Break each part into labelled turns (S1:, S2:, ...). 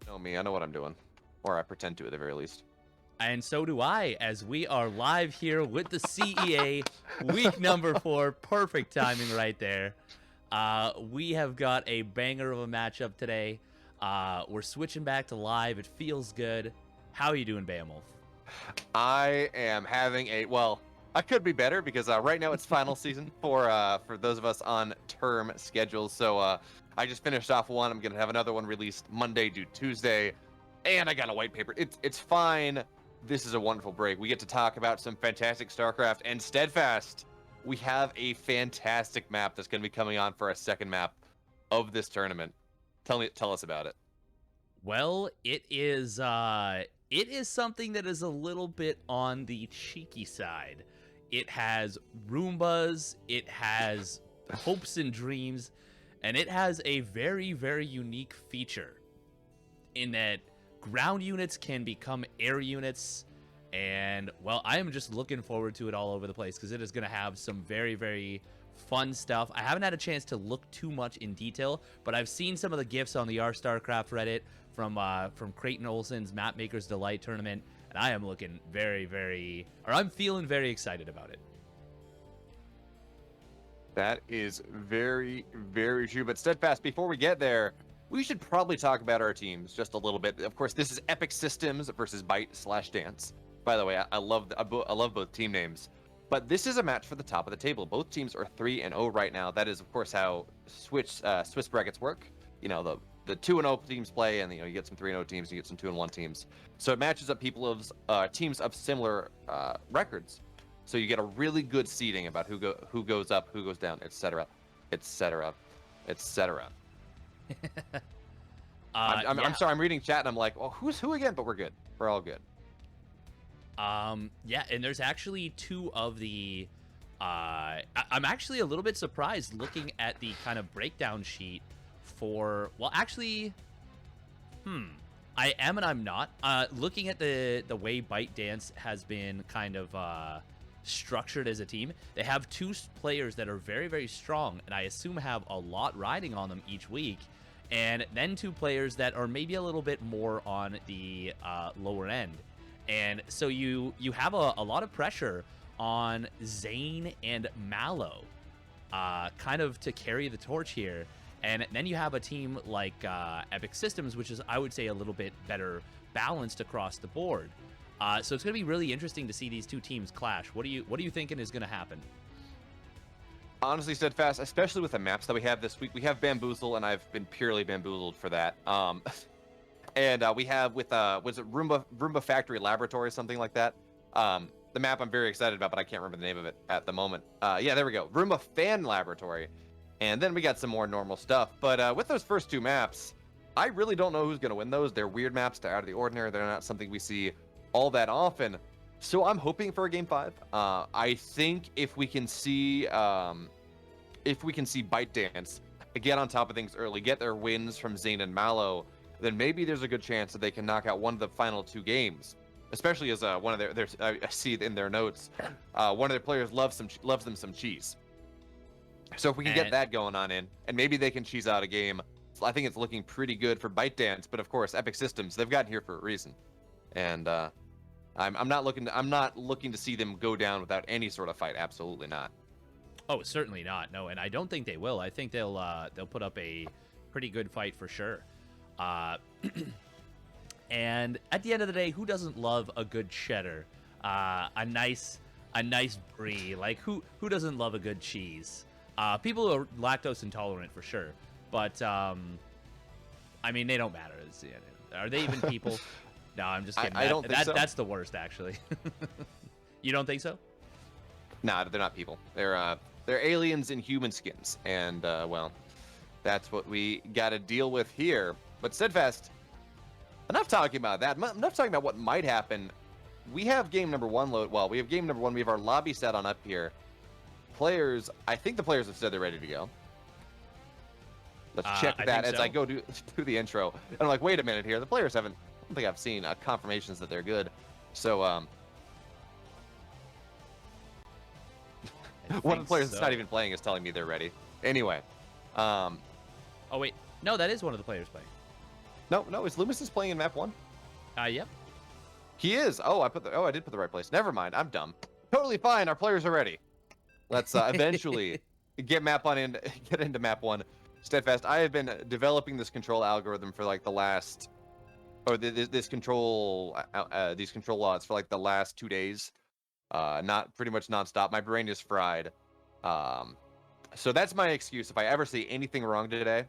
S1: know me. I know what I'm doing. Or I pretend to at the very least.
S2: And so do I, as we are live here with the CEA week number 4. Perfect timing right there. We have got a banger of a matchup today. We're switching back to live. It feels good. How are you doing, Beowulf?
S1: I am having a, well, I could be better because right now it's final season for those of us on term schedules. So I just finished off one. I'm going to have another one released Monday due Tuesday. And I got a white paper. It's fine. This is a wonderful break. We get to talk about some fantastic StarCraft and Steadfast. We have a fantastic map that's going to be coming on for our second map of this tournament. Tell us about it.
S2: Well, it is something that is a little bit on the cheeky side. It has Roombas, it has hopes and dreams, and it has a very, very unique feature in that ground units can become air units. And, well, I am just looking forward to it all over the place because it is going to have some very, very fun stuff. I haven't had a chance to look too much in detail, but I've seen some of the GIFs on the R-StarCraft Reddit from Creighton Olsen's Mapmaker's Delight tournament, and I am looking I'm feeling very excited about it.
S1: That is very, very true. But Steadfast, before we get there, we should probably talk about our teams just a little bit. Of course, this is Epic Systems versus Byte/Dance. By the way, I love both team names. But this is a match for the top of the table. Both teams are 3-0 right now. That is, of course, how Swiss brackets work. You know, the 2-0 teams play, and you get some 3-0 teams, you get some 2-1 teams. So it matches up teams of similar records. So you get a really good seeding about who goes up, who goes down, etc., etc., etc. I'm sorry, I'm reading chat and I'm like, well, who's who again? But we're good. We're all good.
S2: Yeah, and there's actually two of the I'm actually a little bit surprised looking at the kind of breakdown sheet for, well, actually, I am and I'm not. Looking at the way Byte Dance has been kind of structured as a team, they have two players that are very, very strong, and I assume have a lot riding on them each week, and then two players that are maybe a little bit more on the lower end. And so you have a lot of pressure on Zane and Mallow kind of to carry the torch here. And then you have a team like Epic Systems, which is, I would say, a little bit better balanced across the board. So it's going to be really interesting to see these two teams clash. What are you thinking is going to happen?
S1: Honestly, Steadfast, especially with the maps that we have this week, we have Bamboozle, and I've been purely bamboozled for that. And we have with was it Roomba Factory Laboratory, something like that. The map I'm very excited about, but I can't remember the name of it at the moment. Yeah, there we go. Roomba Fan Laboratory. And then we got some more normal stuff. But with those first two maps, I really don't know who's going to win those. They're weird maps. They're out of the ordinary. They're not something we see all that often. So I'm hoping for a Game 5. I think if we can see Byte Dance get on top of things early, get their wins from Zane and Mallow, then maybe there's a good chance that they can knock out one of the final two games. Especially as one of their I see in their notes, one of their players loves them some cheese. So if we can get that going on and maybe they can cheese out a game, I think it's looking pretty good for Byte Dance. But of course, Epic Systems, they've gotten here for a reason, and I'm not looking to see them go down without any sort of fight. Absolutely not.
S2: Oh, certainly not. No, and I don't think they will. I think they'll put up a pretty good fight for sure. And at the end of the day, who doesn't love a good cheddar? A nice brie. Like who doesn't love a good cheese? People who are lactose intolerant for sure, but I mean, they don't matter. Are they even people? No, I'm just kidding.
S1: I don't think so.
S2: That's the worst, actually. You don't think so?
S1: Nah, they're not people. They're aliens in human skins, and well, that's what we got to deal with here. But Steadfast, enough talking about that. Enough talking about what might happen. We have game number one load. Well, we have game number one. We have our lobby set on up here. Players, I think the players have said they're ready to go. Let's check that as I go to the intro. And I'm like, wait a minute here. The players haven't. I don't think I've seen confirmations that they're good. So one of the players that's not even playing is telling me they're ready. Anyway,
S2: oh wait, no, that is one of the players playing.
S1: No, is Loomis is playing in map 1?
S2: Yep.
S1: He is. Oh, I did put the right place. Never mind. I'm dumb. Totally fine. Our players are ready. Let's eventually get into map 1. Steadfast, I have been developing this control algorithm for like the last, or these control lots for like the last 2 days. Not pretty much nonstop. My brain is fried. So that's my excuse. If I ever say anything wrong today,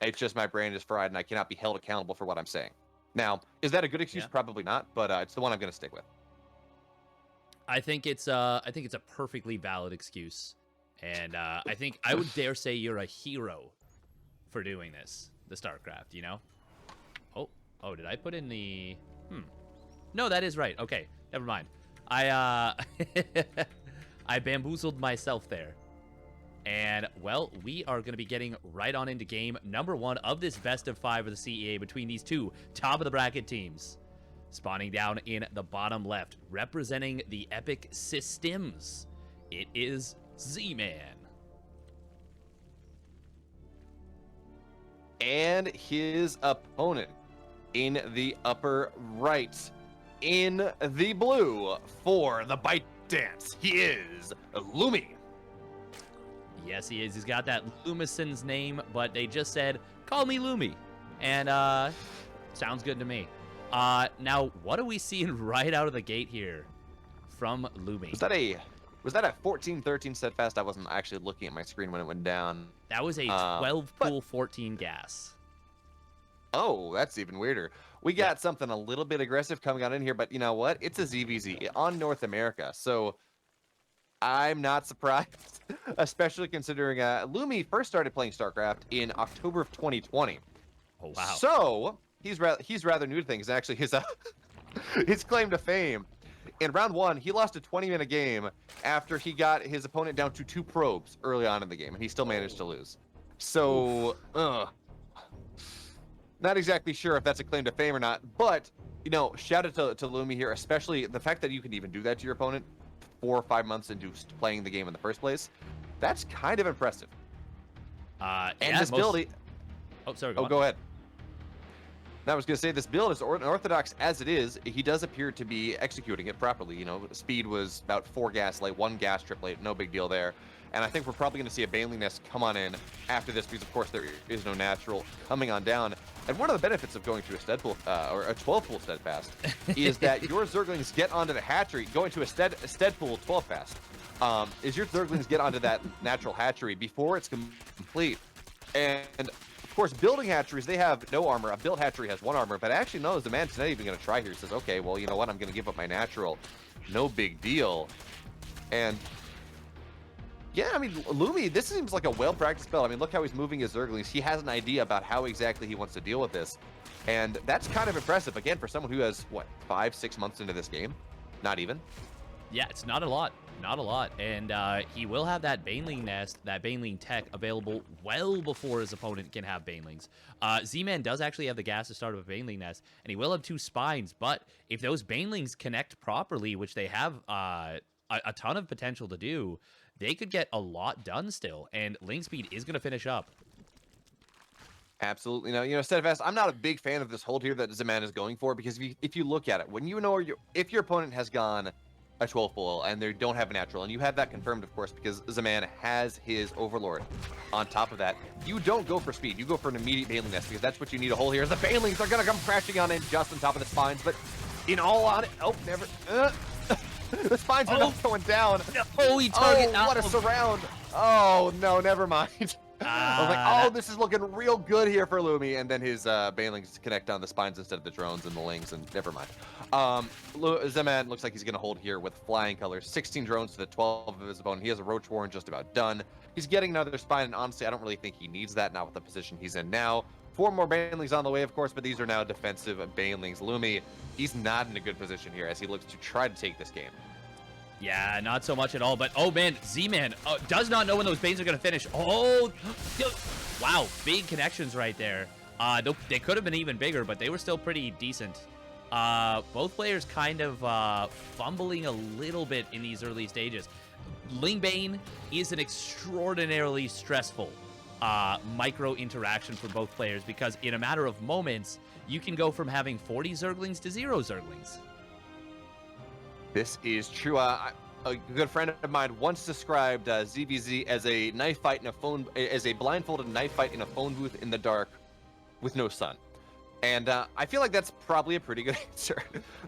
S1: it's just my brain is fried and I cannot be held accountable for what I'm saying. Now, is that a good excuse?
S2: Yeah.
S1: Probably not, but it's the one I'm going to stick with.
S2: I think it's a perfectly valid excuse, and I think I would dare say you're a hero for doing this. The StarCraft, you know. Oh, did I put in the? No, that is right. Okay, never mind. I I bamboozled myself there. And, well, we are going to be getting right on into game number 1 of this best of 5 of the CEA between these two top-of-the-bracket teams. Spawning down in the bottom left, representing the epic Systims, it is Z-Man.
S1: And his opponent in the upper right, in the blue, for the Byte dance, he is Lumi.
S2: Yes, he is. He's got that Lumison's name, but they just said, call me Lumi. And, sounds good to me. Now, what are we seeing right out of the gate here from Lumi?
S1: Was that a 14-13 Steadfast? I wasn't actually looking at my screen when it went down.
S2: That was a 12-pool 14 gas.
S1: Oh, that's even weirder. We got something a little bit aggressive coming on in here, but you know what? It's a ZVZ on North America, so I'm not surprised, especially considering Lumi first started playing StarCraft in October of 2020.
S2: Oh, wow.
S1: So he's rather new to things. And actually, his claim to fame, in round 1, he lost a 20-minute game after he got his opponent down to 2 probes early on in the game, and he still managed to lose. So, not exactly sure if that's a claim to fame or not, but, you know, shout out to Lumi here, especially the fact that you can even do that to your opponent 4 or 5 months into playing the game in the first place. That's kind of impressive. And this build...
S2: Oh, sorry,
S1: go ahead. I was going to say, this build, as unorthodox as it is, he does appear to be executing it properly. You know, speed was about 4 gas late, 1 gas trip late, no big deal there. And I think we're probably going to see a Baneling Nest come on in after this because, of course, there is no natural coming on down. And one of the benefits of going to a stead pool, or a 12-pool steadfast, is that your Zerglings get onto the hatchery, going to a stead pool 12-fast, is your Zerglings get onto that natural hatchery before it's complete. And of course, building hatcheries, they have no armor. A built hatchery has 1 armor, but actually, no, the man's not even going to try here. He says, okay, well, you know what? I'm going to give up my natural. No big deal. And yeah, I mean, Lumi, this seems like a well-practiced spell. I mean, look how he's moving his Zerglings. He has an idea about how exactly he wants to deal with this. And that's kind of impressive, again, for someone who has, what, 5-6 months into this game? Not even.
S2: Yeah, it's not a lot. Not a lot. And he will have that Baneling Nest, that Baneling tech available well before his opponent can have Banelings. Z-Man does actually have the gas to start with a Baneling Nest, and he will have 2 spines. But if those Banelings connect properly, which they have a ton of potential to do, they could get a lot done still, and link speed is going to finish up.
S1: Absolutely. No, you know, Steadfast, I'm not a big fan of this hold here that Z-Man is going for, because if you look at it, when you know if your opponent has gone a 12-pool and they don't have a natural, and you have that confirmed, of course, because Z-Man has his Overlord on top of that, you don't go for speed. You go for an immediate Baneling Nest, because that's what you need a hole here. The Banelings are going to come crashing on in just on top of the spines, but in all on it, oh, never. The spines are not going down.
S2: Oh, he target.
S1: Oh, what a surround. Oh, no, never mind. I was like, oh, this is looking real good here for Lumi. And then his Banelings connect on the spines instead of the drones and the lings, and never mind. Z-Man looks like he's going to hold here with flying colors. 16 drones to the 12 of his opponent. He has a Roach Warren just about done. He's getting another spine, and honestly, I don't really think he needs that, not with the position he's in now. 4 more Banelings on the way, of course, but these are now defensive Banelings. Lumi, he's not in a good position here as he looks to try to take this game.
S2: Yeah, not so much at all, but oh man, Z-Man does not know when those Banes are going to finish. Oh, wow, big connections right there. They could have been even bigger, but they were still pretty decent. Both players kind of fumbling a little bit in these early stages. Ling Bane is an extraordinarily stressful micro interaction for both players, because in a matter of moments, you can go from having 40 Zerglings to 0 Zerglings.
S1: This is true. A good friend of mine once described ZVZ as a knife fight in a phone, as a blindfolded knife fight in a phone booth in the dark with no sun. And I feel like that's probably a pretty good answer.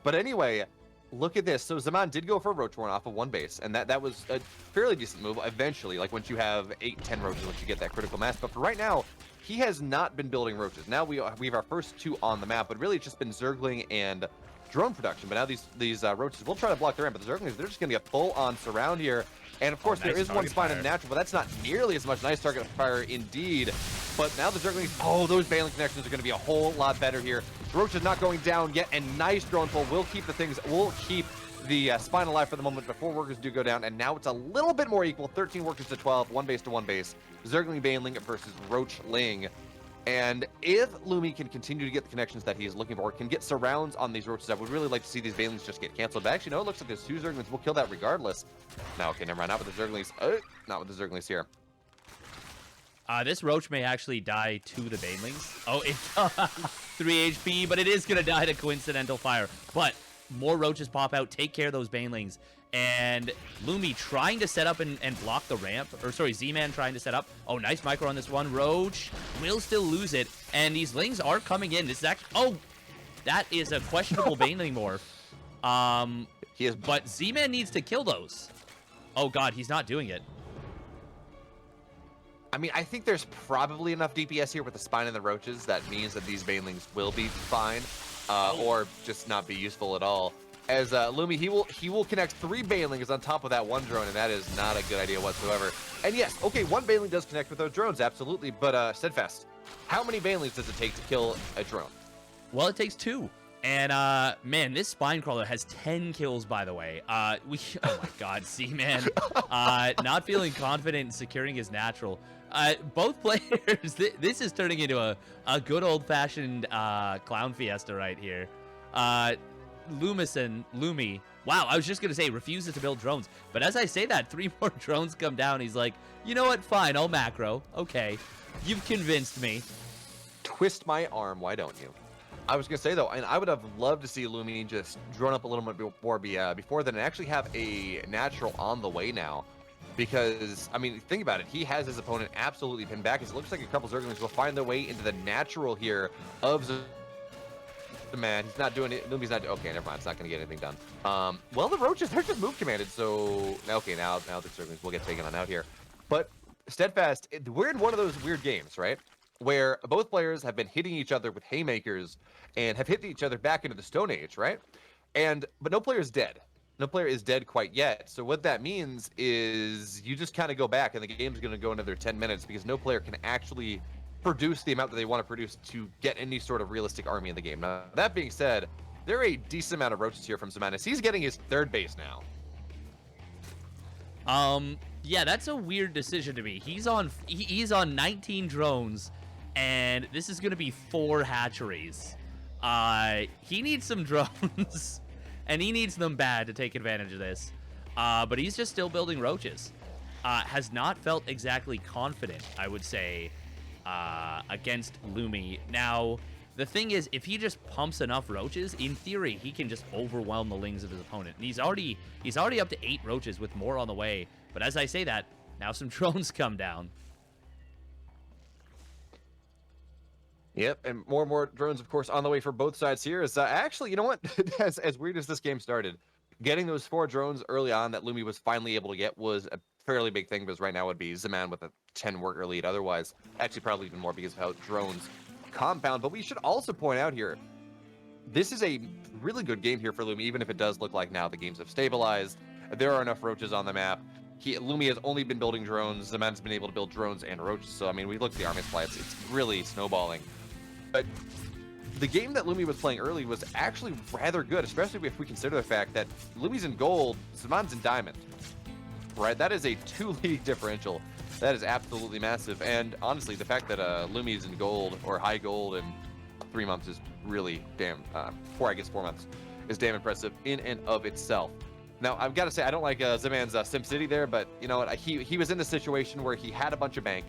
S1: But anyway, look at this. So Zaman did go for a Roach Warren off of one base, and that was a fairly decent move eventually, like once you have 8, 10 roaches, once you get that critical mass. But for right now, he has not been building roaches. Now we have our first 2 on the map, but really it's just been Zergling and drone production. But now these roaches will try to block their ramp, but the Zerglings, they're just going to be a full-on surround here. And of course,
S2: nice
S1: there is one spine in
S2: fire.
S1: natural, but that's not nearly as much nice target fire indeed. But now the Zerglings, those Baneling connections are going to be a whole lot better here. Roach is not going down yet, and nice drone pull will keep the spine alive for the moment before workers do go down. And now it's a little bit more equal, 13 workers to 12, 1 base to 1 base. Zergling Baneling versus Roach Ling. And if Lumi can continue to get the connections that he's looking for, can get surrounds on these roaches, I would really like to see these Banelings just get canceled. But actually, no, it looks like there's 2 Zerglings. We'll kill that regardless. Now, okay, never mind. Not with the Zerglings. Not with the Zerglings here.
S2: This Roach may actually die to the Banelings. Oh, it's 3 HP, but it is going to die to coincidental fire. But more Roaches pop out. Take care of those Banelings. And Lumi trying to set up and block the ramp. Or, sorry, Z-Man trying to set up. Oh, nice micro on this one. Roach will still lose it. And these Lings are coming in. This is actually... Oh, that is a questionable Baneling morph.
S1: He is...
S2: But Z-Man needs to kill those. Oh, God, he's not doing it.
S1: I mean, I think there's probably enough DPS here with the spine and the roaches that means that these Banelings will be fine, or just not be useful at all. As Lumi, he will connect 3 Banelings on top of that 1 drone, and that is not a good idea whatsoever. And yes, okay, 1 Baneling does connect with those drones, absolutely, but Steadfast, how many Banelings does it take to kill a drone?
S2: Well, it takes 2. And, man, this Spine Crawler has 10 kills, by the way. Oh my god, Z-Man, not feeling confident in securing his natural. Both players, this is turning into a good old-fashioned clown fiesta right here. Lumi, wow, I was just going to say refuses to build drones. But as I say that, 3 more drones come down. He's like, you know what, fine, I'll macro. Okay, you've convinced me.
S1: Twist my arm, why don't you? I was going to say, though, and I would have loved to see Lumi just drone up a little bit before then and actually have a natural on the way now. Because, I mean, think about it. He has his opponent absolutely pinned back. It looks like a couple Zerglings will find their way into the natural here of the man. He's not doing it. Lumi's not. Okay, never mind. It's not going to get anything done. Well, the Roaches, they're just move commanded. So, okay, now the Zerglings will get taken on out here. But Steadfast, we're in one of those weird games, right? Where both players have been hitting each other with haymakers and have hit each other back into the Stone Age, right? But no player is dead. No player is dead quite yet. So what that means is you just kind of go back and the game's going to go another 10 minutes because no player can actually produce the amount that they want to produce to get any sort of realistic army in the game. Now, that being said, there are a decent amount of roaches here from Zemanis. He's getting his 3rd base now.
S2: Yeah, that's a weird decision to me. He's on 19 drones, and this is going to be 4 hatcheries. He needs some drones, and he needs them bad to take advantage of this. But he's just still building roaches. Has not felt exactly confident, I would say, against Lumi. Now, the thing is, if he just pumps enough roaches, in theory, he can just overwhelm the Lings of his opponent. And he's already up to 8 roaches with more on the way. But as I say that, now some drones come down.
S1: Yep, and more drones, of course, on the way for both sides here. Is actually, you know what? as weird as this game started, getting those 4 drones early on that Lumi was finally able to get was a fairly big thing, because right now it would be Zaman with a 10 worker lead. Otherwise, actually probably even more because of how drones compound. But we should also point out here, this is a really good game here for Lumi, even if it does look like now the games have stabilized. There are enough roaches on the map. Lumi has only been building drones. Zaman's been able to build drones and roaches. So, I mean, we look at the army supply, it's really snowballing. But the game that Lumi was playing early was actually rather good, especially if we consider the fact that Lumi's in gold, Zaman's in diamond. Right? That is a 2-league differential. That is absolutely massive. And honestly, the fact that Lumi's in gold or high gold in 3 months is really damn, 4 months, is damn impressive in and of itself. Now, I've got to say, I don't like Zaman's SimCity there, but you know what? He was in the situation where he had a bunch of bank,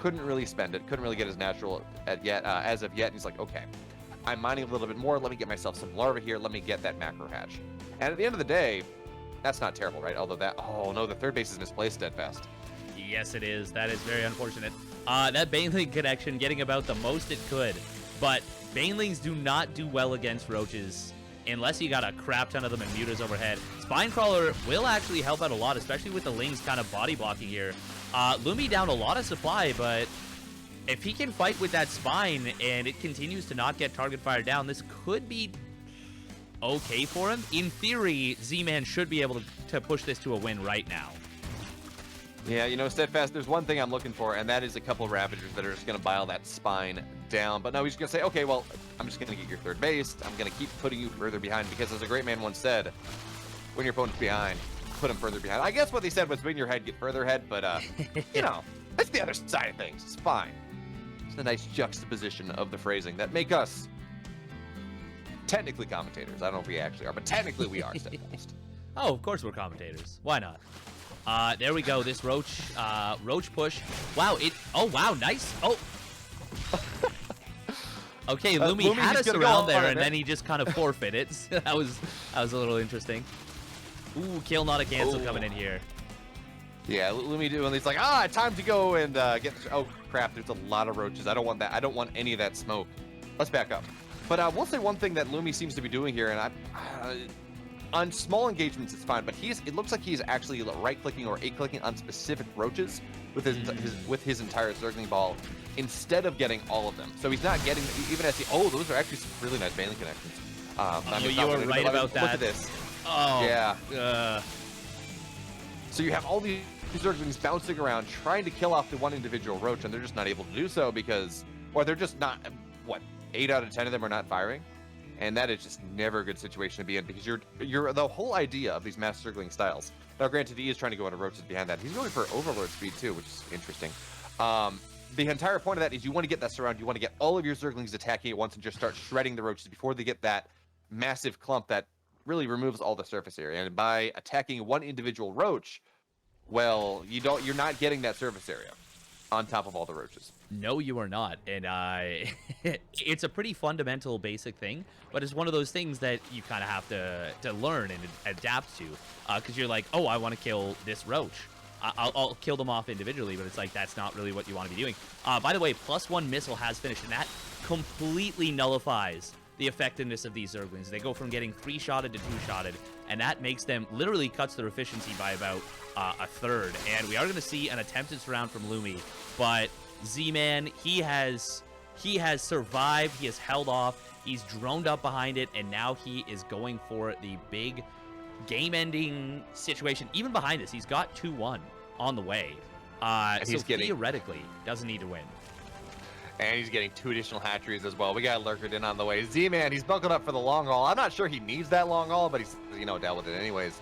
S1: couldn't really spend it, couldn't really get his natural as of yet. And he's like, okay, I'm mining a little bit more. Let me get myself some larvae here. Let me get that macro hatch. And at the end of the day, that's not terrible, right? Although oh no, the third base is misplaced, Steadfast.
S2: Yes, it is. That is very unfortunate. That Baneling connection getting about the most it could, but Banelings do not do well against roaches unless you got a crap ton of them and mutas overhead. Spinecrawler will actually help out a lot, especially with the Lings kind of body blocking here. Lumi down a lot of supply, but if he can fight with that Spine and it continues to not get target fire down, this could be okay for him. In theory, Z-Man should be able to push this to a win right now.
S1: Yeah, you know, Steadfast, there's one thing I'm looking for, and that is a couple of Ravagers that are just going to bile that Spine down. But no, he's going to say, okay, well, I'm just going to get your third base. I'm going to keep putting you further behind, because as a great man once said, when your opponent's behind, put him further behind. I guess what they said was, when your head, get further ahead, but, you know, that's the other side of things. It's fine. It's a nice juxtaposition of the phrasing that make us technically commentators. I don't know if we actually are, but technically we are, Steadfast.
S2: Oh, of course we're commentators. Why not? There we go. This Roach push. Wow, oh, wow, nice. Oh. Okay, Lumi had us around there, and then he just kind of forfeited. that was a little interesting. Ooh, kill not a cancel coming in here. Yeah,
S1: Lumi doing. He's like, time to go and get. Oh crap! There's a lot of roaches. I don't want that. I don't want any of that smoke. Let's back up. But we'll say one thing that Lumi seems to be doing here, and on small engagements, it's fine, but it looks like he's actually right-clicking or A-clicking on specific roaches with his entire circling ball instead of getting all of them. So he's not getting, even as those are actually some really nice Baneling connections.
S2: You were right about that.
S1: Look at this.
S2: Oh.
S1: Yeah. So you have all these Zerglings bouncing around trying to kill off the one individual roach, and they're just not able to do so or they're just not, 8 out of 10 of them are not firing? And that is just never a good situation to be in, because you're the whole idea of these mass circling styles. Now, granted, he is trying to go into roaches behind that. He's going for Overlord speed too, which is interesting. The entire point of that is you want to get that surround. You want to get all of your Zerglings attacking at once and just start shredding the roaches before they get that massive clump that really removes all the surface area. And by attacking one individual roach, well, you're not getting that surface area on top of all the roaches.
S2: No, you are not. And it's a pretty fundamental, basic thing, but it's one of those things that you kind of have to learn and adapt to, because you're like, oh, I want to kill this roach. I'll kill them off individually, but it's like, that's not really what you want to be doing. By the way, +1 missile has finished, and that completely nullifies the effectiveness of these Zerglings. They go from getting 3-shotted to 2-shotted, and that makes them, literally cuts their efficiency by about a third. And we are going to see an attempted surround from Lumi, but Z-Man, he has survived, he has held off, he's droned up behind it, and now he is going for the big game-ending situation. Even behind this, he's got 2-1 on the way. So theoretically, doesn't need to win.
S1: And he's getting 2 additional hatcheries as well. We got Lurkered in on the way. Z-Man, he's buckled up for the long haul. I'm not sure he needs that long haul, but he's, dealt with it anyways.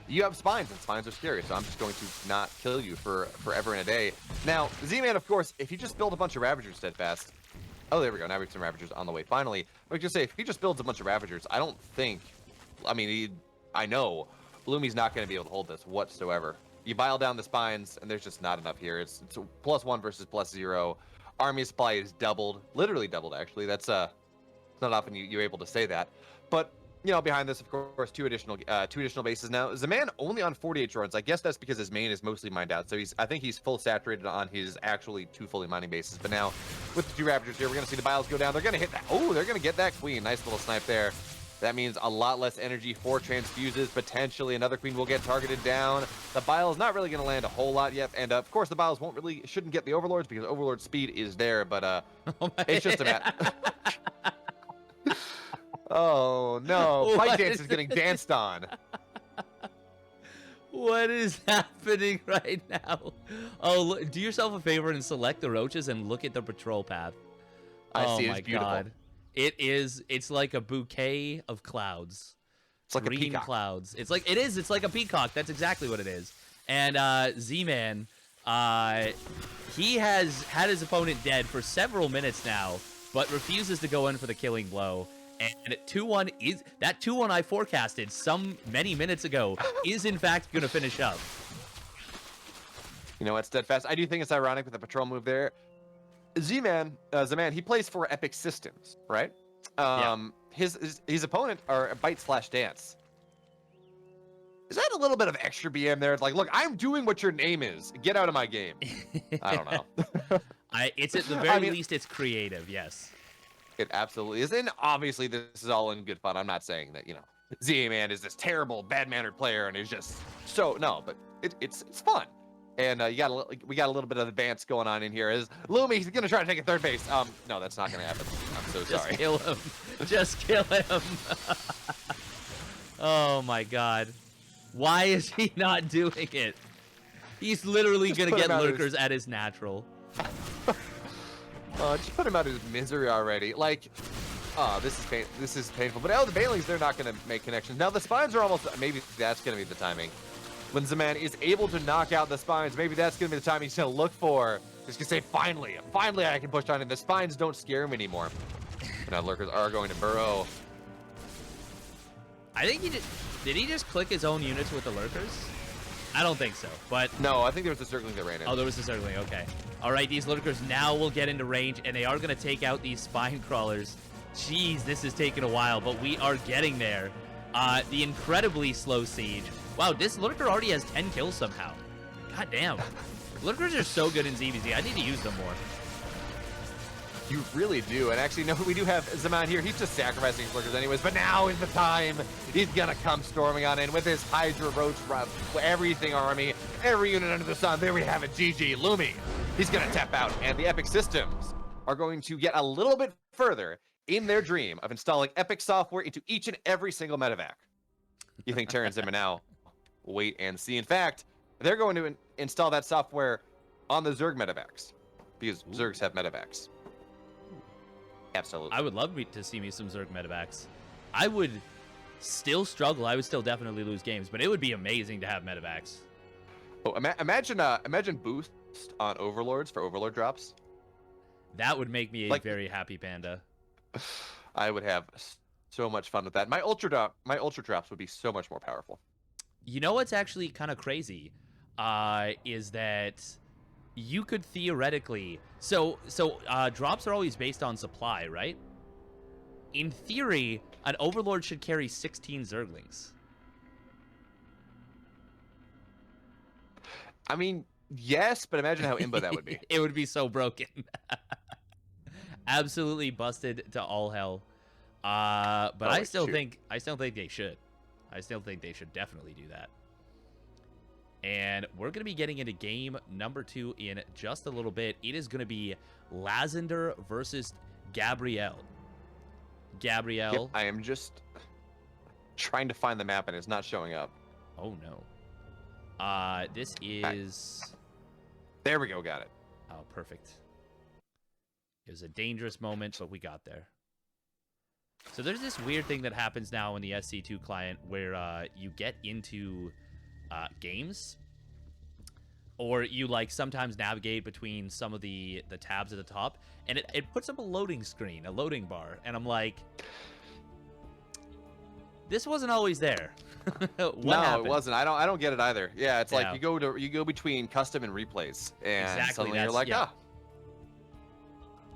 S1: You have spines, and spines are scary, so I'm just going to not kill you for forever and a day. Now, Z-Man, of course, if he just built a bunch of Ravagers Steadfast... Oh, there we go. Now we have some Ravagers on the way, finally. But just say, if he just builds a bunch of Ravagers, I don't think... I know Lumi's not going to be able to hold this whatsoever. You bile down the spines, and there's just not enough here. It's +1 versus +0. Army supply is doubled, literally doubled, actually. That's it's not often you're able to say that. But behind this, of course, two additional bases now. Zaman only on 48 drones. I guess that's because his main is mostly mined out. So I think he's full saturated on his actually 2 fully mining bases. But now with the 2 Raptors here, we're gonna see the biles go down. They're gonna hit that. Oh, they're gonna get that queen. Nice little snipe there. That means a lot less energy for transfuses. Potentially another queen will get targeted down. The bile is not really going to land a whole lot yet. And of course, the biles shouldn't get the overlords because overlord speed is there. But it's just a matter. Oh no! Byte Dance is getting danced on.
S2: What is happening right now? Oh, do yourself a favor and select the roaches and look at the patrol path.
S1: I see. It's beautiful.
S2: God. It's like a bouquet of clouds.
S1: It's like
S2: green
S1: a peacock.
S2: Clouds. It's like a peacock. That's exactly what it is. And Z-Man, he has had his opponent dead for several minutes now, but refuses to go in for the killing blow. And 2-1 is that 2-1 I forecasted many minutes ago is in fact going to finish up.
S1: You know what, Steadfast? I do think it's ironic with the patrol move there, Z-Man, he plays for Epic Systems, right? His opponent are Byte/Dance. Is that a little bit of extra BM there? It's like, look, I'm doing what your name is. Get out of my game. I don't know.
S2: It's at the very least, it's creative. Yes.
S1: It absolutely is. And obviously, this is all in good fun. I'm not saying that, Z-Man is this terrible, bad-mannered player and is just no, but it's fun. And we got a little bit of advance going on in here. Is Lumi, he's gonna try to take a third base. No, that's not gonna happen. I'm so sorry.
S2: Just kill him. Just kill him. Oh my God. Why is he not doing it? He's literally gonna get lurkers at his natural.
S1: Just put him out of his misery already. Like, this is painful. But the Banelings, they're not gonna make connections. Now the spines are almost. Maybe that's gonna be the timing. When Z-Man is able to knock out the spines, maybe that's gonna be the time he's gonna look for. He's gonna say, finally I can push on him. The spines don't scare him anymore. Now lurkers are going to burrow.
S2: I think he did he just click his own units with the lurkers? I don't think so, but...
S1: No, I think there was a circling that ran in.
S2: Oh, there was a circling, okay. All right, these lurkers now will get into range, and they are going to take out these spine crawlers. Jeez, this is taking a while, but we are getting there. The incredibly slow siege. Wow, this lurker already has 10 kills somehow. God damn. Lurkers are so good in ZBZ. I need to use them more.
S1: You really do. And actually, no, we do have Z-Man here. He's just sacrificing his lurkers anyways. But now is the time. He's going to come storming on in with his Hydra Roach, everything army, every unit under the sun. There we have it. GG. Lumi. He's going to tap out. And the Epic Systems are going to get a little bit further in their dream of installing Epic software into each and every single medevac. You think Terran Zimmer now? Wait and see. In fact, they're going to install that software on the Zerg medevacs because Zergs have medevacs. Absolutely.
S2: I would love to see me some Zerg medevacs. I would still struggle. I would still definitely lose games, but it would be amazing to have medevacs.
S1: Oh, imagine boost on Overlords for Overlord drops.
S2: That would make me a very happy panda.
S1: I would have so much fun with that. My ultra drops would be so much more powerful.
S2: You know what's actually kind of crazy is that you could theoretically drops are always based on supply, right? In theory, an Overlord should carry 16 Zerglings.
S1: I mean, yes, but imagine how imba that would be.
S2: It would be so broken. Absolutely busted to all hell. But I still think they should. I still think they should definitely do that. And we're going to be getting into game number 2 in just a little bit. It is going to be Lazander versus Gabrielle. Gabrielle.
S1: Yep, I am just trying to find the map and it's not showing up.
S2: Oh, no. This is...
S1: There we go. Got it.
S2: Oh, perfect. It was a dangerous moment, but we got there. So there's this weird thing that happens now in the SC2 client where you get into games, or you sometimes navigate between some of the tabs at the top, and it puts up a loading screen, a loading bar, and I'm like, this wasn't always there. What happened?
S1: It wasn't. I don't get it either. Yeah, it's like you go between custom and replays, and suddenly you're like,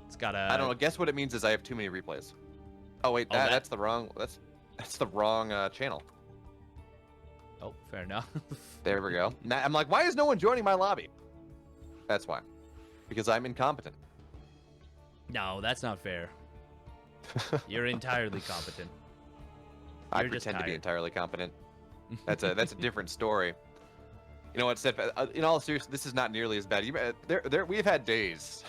S2: it's got
S1: I don't know. Guess what it means is I have too many replays. Oh wait, that's the wrong. That's the wrong channel.
S2: Oh, fair enough.
S1: There we go. Now, I'm like, why is no one joining my lobby? That's why. Because I'm incompetent.
S2: No, that's not fair. You're entirely competent.
S1: I pretend to be entirely competent. That's a different story. You know what, Steph? In all seriousness, this is not nearly as bad. We've had days.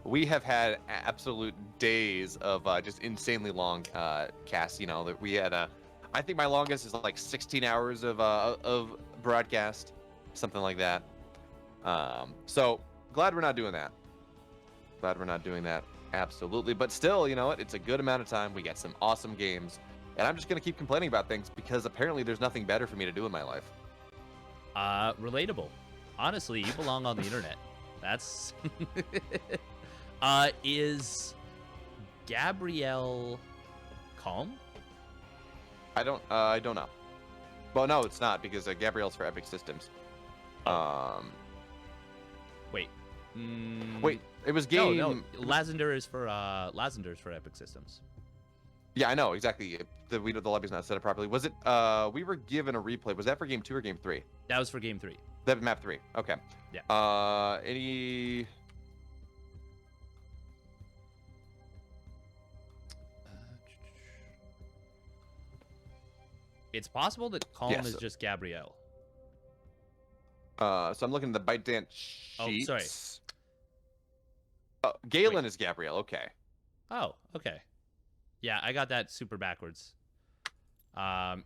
S1: We have had absolute days of just insanely long casts. You know that we had I think my longest is like 16 hours of broadcast, something like that. So glad we're not doing that. Glad we're not doing that. Absolutely. But still, you know what? It's a good amount of time. We get some awesome games. And I'm just going to keep complaining about things because apparently there's nothing better for me to do in my life.
S2: Relatable. Honestly, you belong on the internet. That's... is Gabrielle calm?
S1: I don't know. Well, no, it's not because Gabrielle's for Epic Systems.
S2: Wait.
S1: Wait, it was
S2: No,
S1: game.
S2: no. Lazander is for Lazender's for Epic Systems.
S1: Yeah, I know exactly. The lobby's not set up properly. Was it? We were given a replay. Was that for game 2 or game 3?
S2: That was for game 3.
S1: That map 3. Okay.
S2: Yeah.
S1: Any?
S2: It's possible that Calm
S1: Yes.
S2: is just Gabrielle.
S1: So I'm looking at the ByteDance sheets.
S2: Oh, sorry.
S1: Galen is Gabrielle. Okay.
S2: Oh, okay. Yeah, I got that super backwards.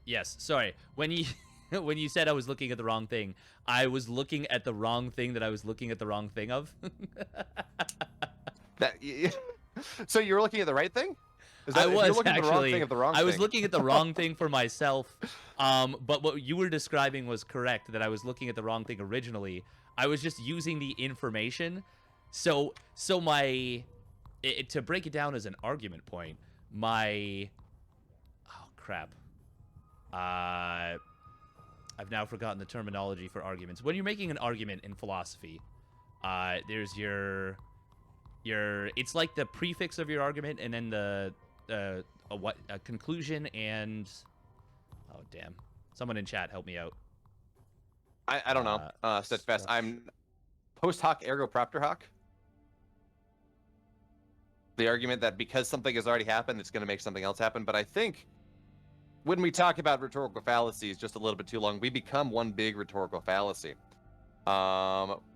S2: Yes, sorry. When you when you said I was looking at the wrong thing, I was looking at the wrong thing that I was looking at the wrong thing of.
S1: So you were looking at the right thing?
S2: I was
S1: you're looking at the wrong
S2: actually.
S1: thing of the wrong
S2: I was
S1: thing.
S2: looking at the wrong thing for myself. But what you were describing was correct. That I was looking at the wrong thing originally. I was just using the information. So my to break it down as an argument point, my crap. I've now forgotten the terminology for arguments. When you're making an argument in philosophy, there's your it's like the prefix of your argument and then a conclusion and oh damn, someone in chat help me out.
S1: I don't know. Steadfast. I'm post hoc ergo propter hoc. The argument that because something has already happened, it's going to make something else happen. But I think when we talk about rhetorical fallacies just a little bit too long, we become one big rhetorical fallacy.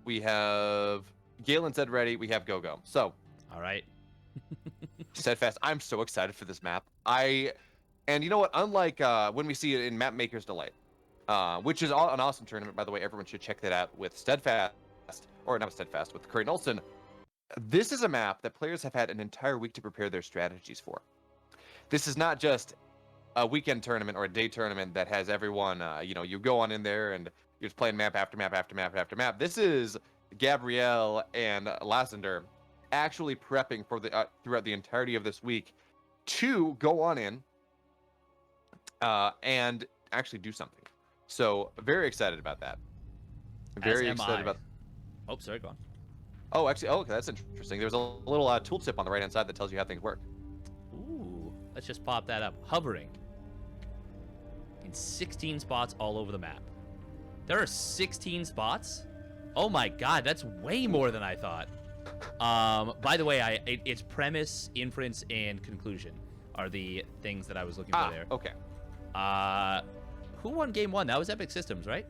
S1: We have Galen said ready. We have go. So,
S2: all right.
S1: Steadfast. I'm so excited for this map. And you know what? Unlike when we see it in Map Maker's Delight, which is an awesome tournament, by the way, everyone should check that out with Steadfast, or not Steadfast, with Curry Nelson. This is a map that players have had an entire week to prepare their strategies for. This is not just a weekend tournament or a day tournament that has everyone, you go on in there and you're just playing map after map after map after map. This is Gabrielle and Lassender actually prepping for the throughout the entirety of this week to go on in and actually do something. So very excited about that. Very excited about.
S2: Oh, sorry, go on.
S1: Oh, actually, okay, that's interesting. There's a little tooltip on the right-hand side that tells you how things work.
S2: Ooh, let's just pop that up. Hovering in 16 spots all over the map. There are 16 spots? Oh my god, that's way more than I thought. By the way, it's premise, inference, and conclusion are the things that I was looking for there.
S1: Okay.
S2: Who won game 1? That was Epic Systems, right?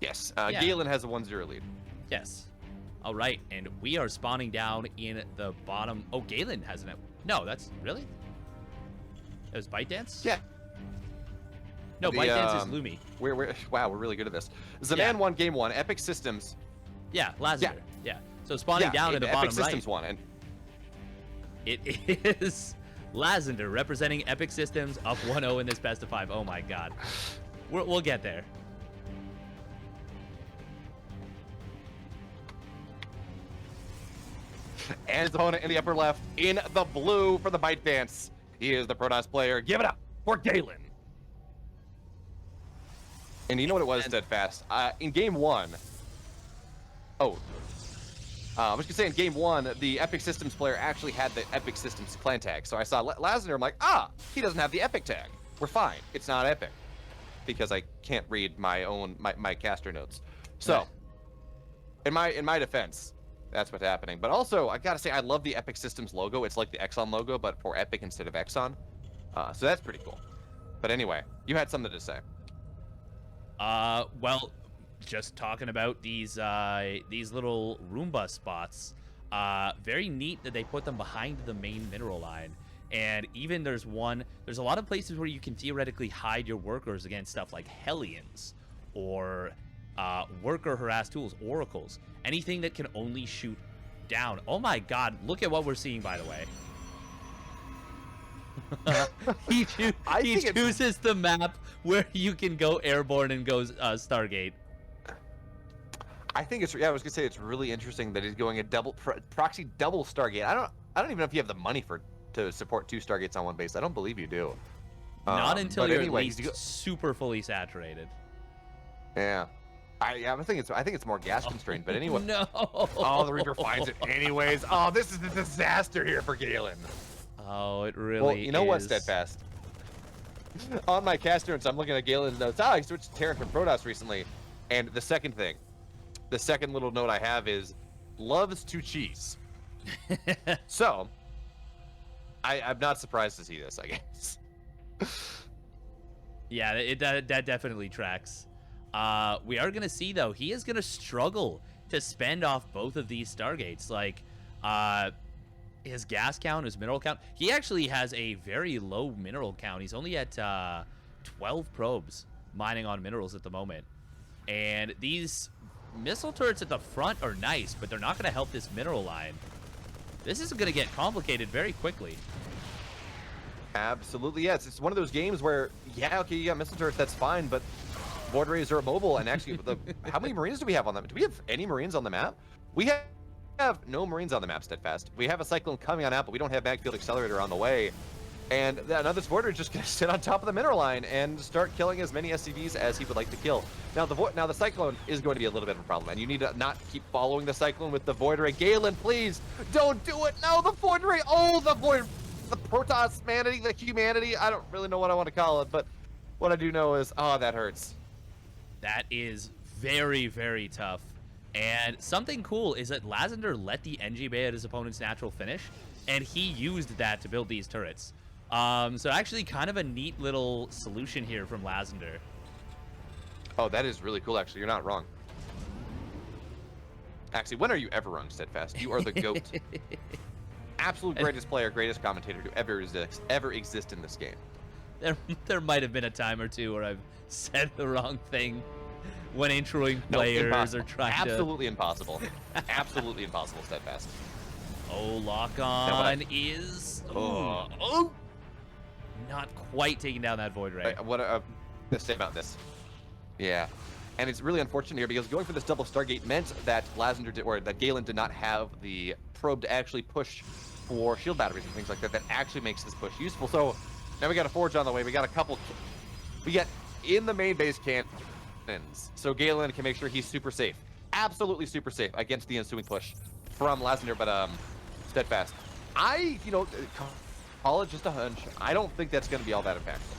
S1: Yes.
S2: Yeah.
S1: Galen has a 1-0 lead.
S2: Yes. All right, and we are spawning down in the bottom. Oh, Galen has an. No, that's really. It was ByteDance?
S1: Yeah.
S2: No, ByteDance is Lumi.
S1: Wow, we're really good at this. Zaman won game 1. Epic Systems.
S2: Yeah, Lazander. Yeah. So spawning down in the bottom
S1: Epic Systems won, and
S2: it is Lazander representing Epic Systems up 1-0 in this best of 5. Oh my god. We'll get there.
S1: And his opponent in the upper left, in the blue for the ByteDance. He is the Protoss player. Give it up for Galen. And you know what it was, Steadfast? In game 1. Oh. I was going to say in game 1, the Epic Systems player actually had the Epic Systems clan tag. So I saw Lazander, I'm like, he doesn't have the Epic tag. We're fine. It's not Epic. Because I can't read my caster notes. So, in my defense, that's what's happening. But also, I gotta say, I love the Epic Systems logo. It's like the Exxon logo, but for Epic instead of Exxon. So that's pretty cool. But anyway, you had something to say.
S2: Well, just talking about these little Roomba spots. Very neat that they put them behind the main mineral line. And even there's a lot of places where you can theoretically hide your workers against stuff like Hellions or worker harass tools, oracles, anything that can only shoot down. Oh my god, look at what we're seeing, by the way. he chooses the map where you can go airborne and go Stargate.
S1: I think it's, I was gonna say it's really interesting that he's going a proxy double Stargate. I don't even know if you have the money to support 2 Stargates on one base. I don't believe you do.
S2: Not until you're
S1: anyway,
S2: at least super fully saturated.
S1: Yeah. I think it's more gas constrained, but anyway.
S2: No.
S1: Oh, the Reaper finds it anyways. Oh, this is a disaster here for Galen.
S2: Oh, it really
S1: Well, you know what,
S2: is.
S1: Steadfast? On my cast notes, I'm looking at Galen's notes. I switched to Terran from Protoss recently. And the second little note I have is loves to cheese. So, I'm not surprised to see this, I guess.
S2: Yeah, that definitely tracks. We are going to see, though, he is going to struggle to spend off both of these Stargates. Like, his gas count, his mineral count. He actually has a very low mineral count. He's only at 12 probes mining on minerals at the moment. And these missile turrets at the front are nice, but they're not going to help this mineral line. This is going to get complicated very quickly.
S1: Absolutely, yes. It's one of those games where, yeah, okay, you got missile turrets, that's fine, but Void Rays are mobile, and actually, how many Marines do we have on them? Do we have any Marines on the map? We have no Marines on the map, Steadfast. We have a Cyclone coming on out, but we don't have Backfield Accelerator on the way. And now this Void Ray is just going to sit on top of the mineral line and start killing as many SCVs as he would like to kill. Now the Cyclone is going to be a little bit of a problem, and you need to not keep following the Cyclone with the Void Ray. Galen, please, don't do it! No, the Void Ray! Oh, the Protoss humanity, the humanity. I don't really know what I want to call it, but what I do know is, oh, that hurts.
S2: That is very, very tough. And something cool is that Lazander let the NG Bay at his opponent's natural finish, and he used that to build these turrets. So actually kind of a neat little solution here from Lazander.
S1: Oh, that is really cool, actually. You're not wrong. Actually, when are you ever wrong, Steadfast? You are the GOAT. Absolute greatest player, greatest commentator to ever exist in this game.
S2: There might have been a time or two where I've said the wrong thing when introing players or trying to...
S1: Absolutely impossible. Absolutely impossible, Steadfast.
S2: Oh, lock on is... Oh! Not quite taking down that Void Ray.
S1: What to say about this? Yeah. And it's really unfortunate here because going for this double Stargate meant that that Galen did not have the probe to actually push for shield batteries and things like that. That actually makes this push useful. So now we got a Forge on the way. We got a couple. We get in the main base cannons. So Galen can make sure he's super safe. Absolutely super safe against the ensuing push from Lazander. But Steadfast, call it just a hunch. I don't think that's going to be all that impactful.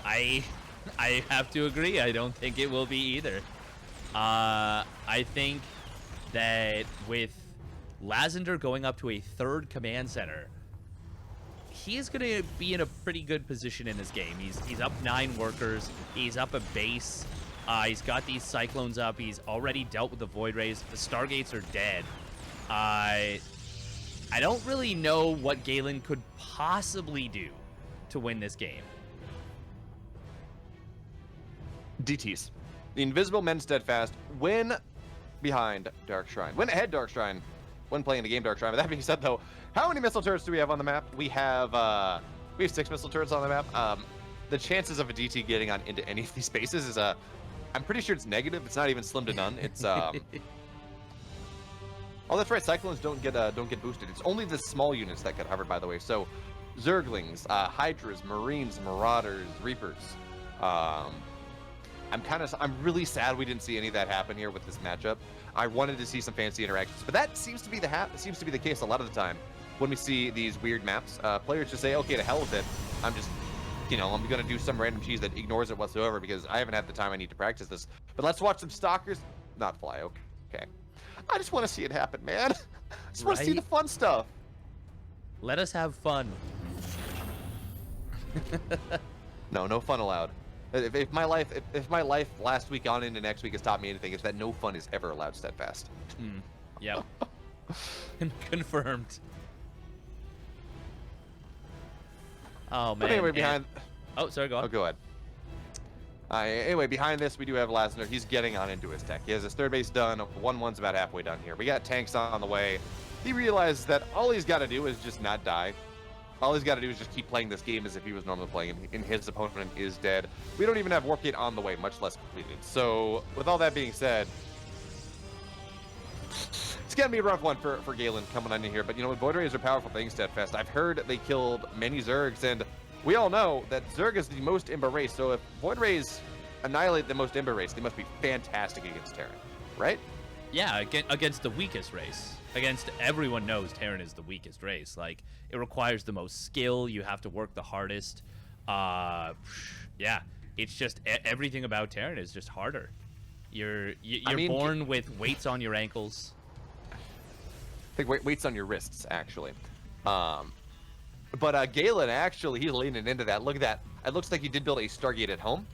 S2: I have to agree. I don't think it will be either. I think that with Lazander going up to a third command center, he is going to be in a pretty good position in this game. He's up 9 workers. He's up a base. He's got these Cyclones up. He's already dealt with the Void Rays. The Stargates are dead. I don't really know what Galen could possibly do to win this game.
S1: DTs. The Invisible Men Steadfast win behind Dark Shrine. Win ahead Dark Shrine when playing the game Dark Shrine. But that being said, though, how many missile turrets do we have on the map? We have 6 missile turrets on the map. The chances of a DT getting on into any of these spaces is I'm pretty sure it's negative. It's not even slim to none. It's oh, that's right. Cyclones don't get boosted. It's only the small units that get hovered, by the way. So Zerglings, Hydras, Marines, Marauders, Reapers. I'm really sad we didn't see any of that happen here with this matchup. I wanted to see some fancy interactions, but that seems to be the case a lot of the time when we see these weird maps. Players just say, "Okay, to hell with it. I'm just, I'm gonna do some random cheese that ignores it whatsoever because I haven't had the time I need to practice this." But let's watch some stalkers not fly. Okay. I just want to see it happen, man. I just want to see the fun stuff.
S2: Let us have fun.
S1: No fun allowed. If my life last week on into next week has taught me anything, it's that no fun is ever allowed, Steadfast.
S2: Yep. Confirmed. Oh man.
S1: But anyway,
S2: Oh, sorry, go on.
S1: Oh, go ahead. Anyway, behind this, we do have Lazander. He's getting on into his tech. He has his third base done. 1-1's about halfway done here. We got tanks on the way. He realizes that all he's got to do is just not die. All he's got to do is just keep playing this game as if he was normally playing, and his opponent is dead. We don't even have Warpgate on the way, much less completed. So, with all that being said, it's going to be a rough one for Galen coming on in here. But, Void Rays are powerful things, Steadfast. I've heard they killed many Zergs, and we all know that Zerg is the most imba race. So, if Void Rays annihilate the most Ember race, they must be fantastic against Terran, right?
S2: Yeah, against the weakest race. Against everyone knows Terran is the weakest race. Like, it requires the most skill. You have to work the hardest. Yeah, it's just everything about Terran is just harder. You're born with weights on your ankles.
S1: I think weights on your wrists, actually. But Galen, actually, he's leaning into that. Look at that. It looks like he did build a Stargate at home,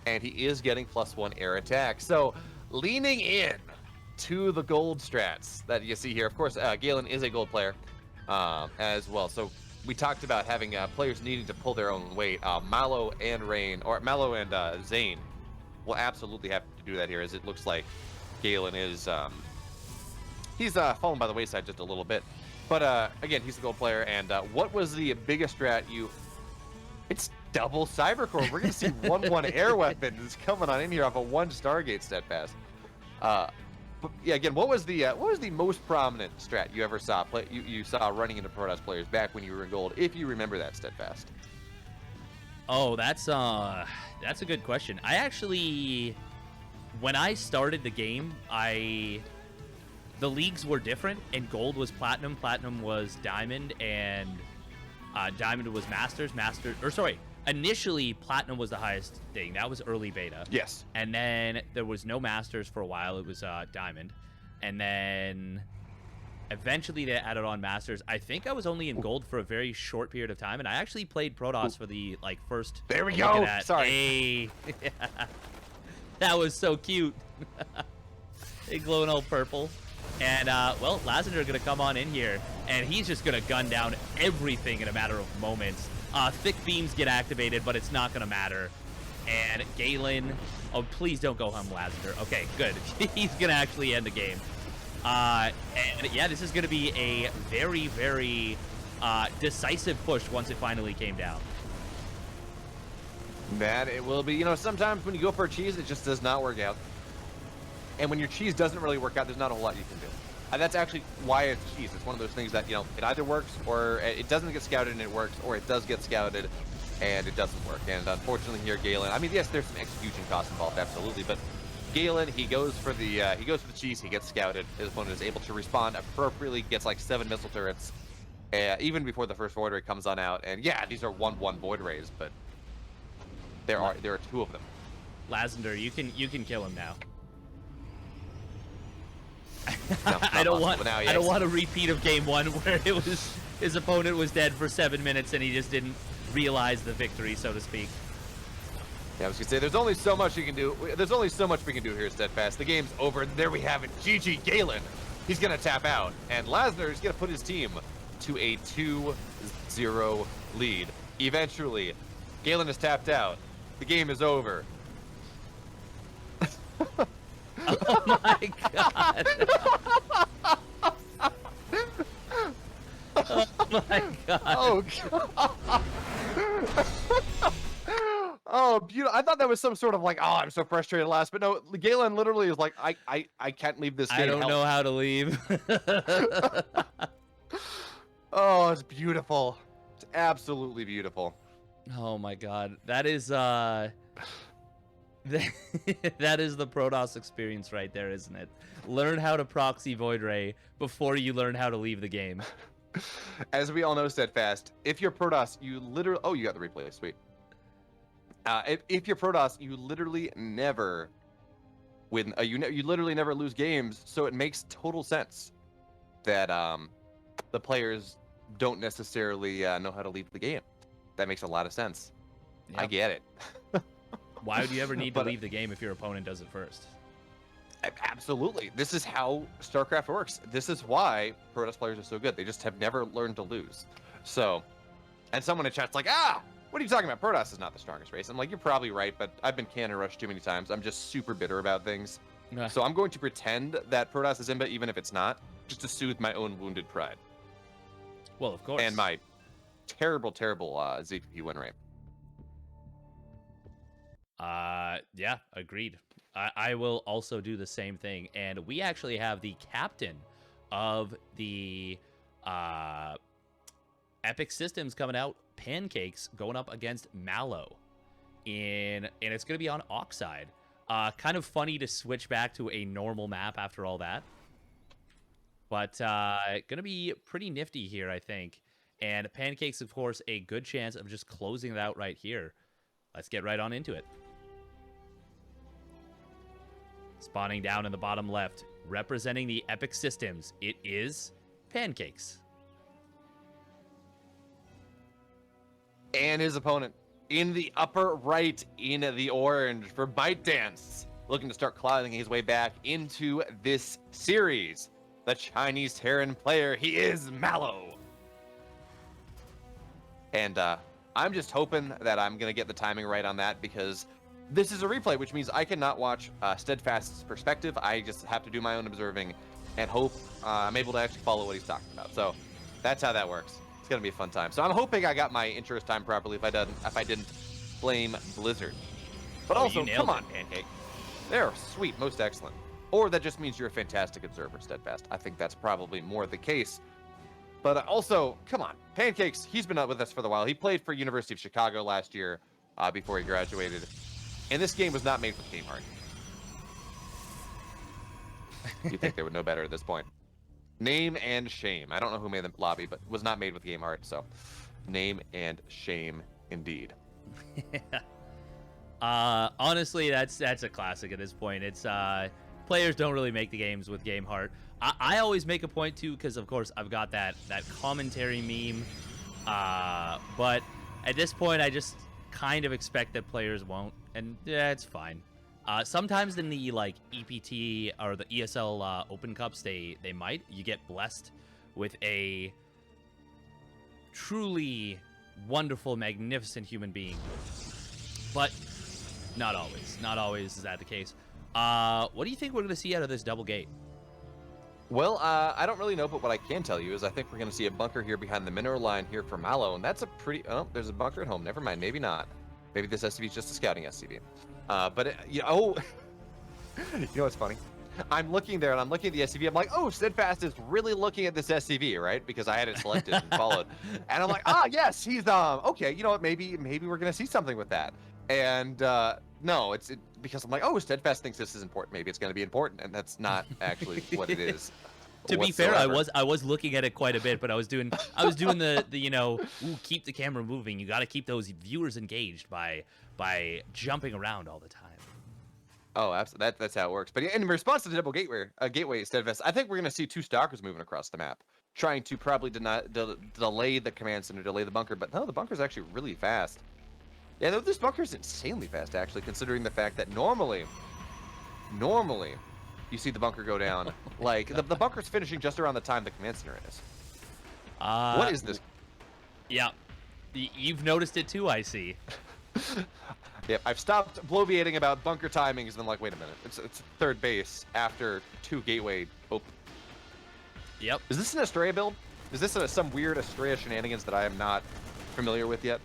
S1: and he is getting +1 air attack. So, leaning in to the gold strats that you see here. Of course, Galen is a gold player as well. So, we talked about having players needing to pull their own weight. Mallow and Zane will absolutely have to do that here, as it looks like Galen is... he's fallen by the wayside just a little bit. But again, he's a gold player. And what was the biggest strat you... It's double Cybercore. We're going to see 1-1 air weapons coming on in here off a 1 Stargate steadfast. But yeah, again, what was the most prominent strat you ever saw you saw running into Protoss players back when you were in gold, if you remember that steadfast?
S2: Oh, that's a good question. I actually, when I started the game, the leagues were different, and gold was platinum, platinum was diamond, and diamond was masters, initially platinum was the highest thing. That was early beta.
S1: Yes.
S2: And then there was no masters for a while. It was diamond. And then eventually they added on masters. I think I was only in gold for a very short period of time, and I actually played Protoss for the first.
S1: There we go. Sorry.
S2: Hey. That was so cute. They glowing all purple. And, well, Lassiter going to come on in here, and he's just going to gun down everything in a matter of moments. Thick beams get activated, but it's not going to matter. And Galen... Oh, please don't go home, Lassiter. Okay, good. He's going to actually end the game. And, yeah, this is going to be a very, very decisive push once it finally came down.
S1: That it will be. You know, sometimes when you go for a cheese, it just does not work out. And when your cheese doesn't really work out, there's not a whole lot you can do. And that's actually why it's cheese. It's one of those things that, you know, it either works or it doesn't get scouted and it works, or it does get scouted and it doesn't work. And unfortunately here, Galen, I mean, yes, there's some execution costs involved, absolutely, but Galen, he goes for the cheese, he gets scouted. His opponent is able to respond appropriately, gets like 7 missile turrets, even before the first void ray comes on out. And yeah, these are 1-1 void rays, but there are 2 of them.
S2: Lassiter, you can kill him now.
S1: No,
S2: I don't want
S1: now, yes.
S2: I don't want a repeat of game 1 where it was his opponent was dead for 7 minutes and he just didn't realize the victory, so to speak.
S1: Yeah, I was gonna say there's only so much you can do. There's only so much we can do here, Steadfast. The game's over. There we have it. GG Galen. He's gonna tap out, and Lasner is gonna put his team to a 2-0 lead. Eventually, Galen is tapped out. The game is over.
S2: Oh my god. Oh my god.
S1: Oh god. Oh, beautiful. I thought that was some sort of like, oh, I'm so frustrated last, but no, Galen literally is like, I can't leave this game.
S2: I don't know how to leave.
S1: Oh, it's beautiful. It's absolutely beautiful.
S2: Oh my god. That is that is the Protoss experience right there, isn't it? Learn how to proxy Void Ray before you learn how to leave the game.
S1: As we all know, Steadfast, if you're Protoss, you literally... Oh, you got the replay. Sweet. If you're Protoss, you literally never win. You literally never lose games, so it makes total sense that the players don't necessarily know how to leave the game. That makes a lot of sense. Yep. I get it.
S2: Why would you ever need to leave the game if your opponent does it first?
S1: Absolutely. This is how StarCraft works. This is why Protoss players are so good. They just have never learned to lose. So, and someone in chat's like, what are you talking about? Protoss is not the strongest race. I'm like, you're probably right, but I've been cannon rushed too many times. I'm just super bitter about things. So I'm going to pretend that Protoss is Imba, even if it's not, just to soothe my own wounded pride.
S2: Well, of course.
S1: And my terrible, terrible ZPP win rate.
S2: Yeah, agreed. I will also do the same thing. And we actually have the captain of the Epic Systems coming out, Pancakes, going up against Mallow. and it's going to be on Oxide. Kind of funny to switch back to a normal map after all that. But going to be pretty nifty here, I think. And Pancakes, of course, a good chance of just closing it out right here. Let's get right on into it. Spawning down in the bottom left, representing the Epic Systems, it is Pancakes.
S1: And his opponent in the upper right in the orange for ByteDance, looking to start clawing his way back into this series. The Chinese Terran player, he is Mallow. And I'm just hoping that I'm going to get the timing right on that, because this is a replay, which means I cannot watch Steadfast's perspective. I just have to do my own observing and hope I'm able to actually follow what he's talking about. So that's how that works. It's going to be a fun time. So I'm hoping I got my intros timed properly. If I didn't, blame Blizzard. But also, come on, Pancake. They're sweet, most excellent. Or that just means you're a fantastic observer, Steadfast. I think that's probably more the case. But also, come on, Pancakes, he's been up with us for a while. He played for University of Chicago last year before he graduated. And this game was not made for Game Heart. You think they would know better at this point. Name and shame. I don't know who made the lobby, but was not made with Game Heart, so name and shame indeed.
S2: Honestly, that's a classic at this point. It's players don't really make the games with Game Heart. I always make a point too, because of course I've got that commentary meme. But at this point, I just kind of expect that players won't, and yeah, it's fine. Sometimes in the like EPT or the ESL Open Cups, they might. You get blessed with a truly wonderful, magnificent human being, but not always. Not always is that the case. What do you think we're going to see out of this double gate?
S1: Well, I don't really know, but what I can tell you is I think we're going to see a bunker here behind the mineral line here for Mallow, and that's a pretty... Oh, there's a bunker at home. Never mind. Maybe not. Maybe this SCV is just a scouting SCV. You know what's funny? I'm looking there, and I'm looking at the SCV. I'm like, oh, Steadfast is really looking at this SCV, right? Because I had it selected and followed. And I'm like, yes, he's... Okay, you know what? Maybe we're going to see something with that. And no, it's because I'm like, oh, Steadfast thinks this is important. Maybe it's going to be important, and that's not actually what it is.
S2: To be fair, I was looking at it quite a bit, but I was doing the keep the camera moving. You got to keep those viewers engaged by jumping around all the time.
S1: Oh, absolutely. That's how it works. But in response to the double gateway Steadfast, I think we're going to see two stalkers moving across the map, trying to probably delay the command center, delay the bunker. But no, the bunker's actually really fast. Yeah, no, this bunker's insanely fast, actually, considering the fact that normally, you see the bunker go down. Like, the bunker's finishing just around the time the command center is. What is this?
S2: Yeah, you've noticed it too, I see.
S1: Yep, I've stopped bloviating about bunker timings, and I'm like, wait a minute, it's third base after two gateway open.
S2: Yep.
S1: Is this an Estrella build? Is this some weird Estrella shenanigans that I am not familiar with yet?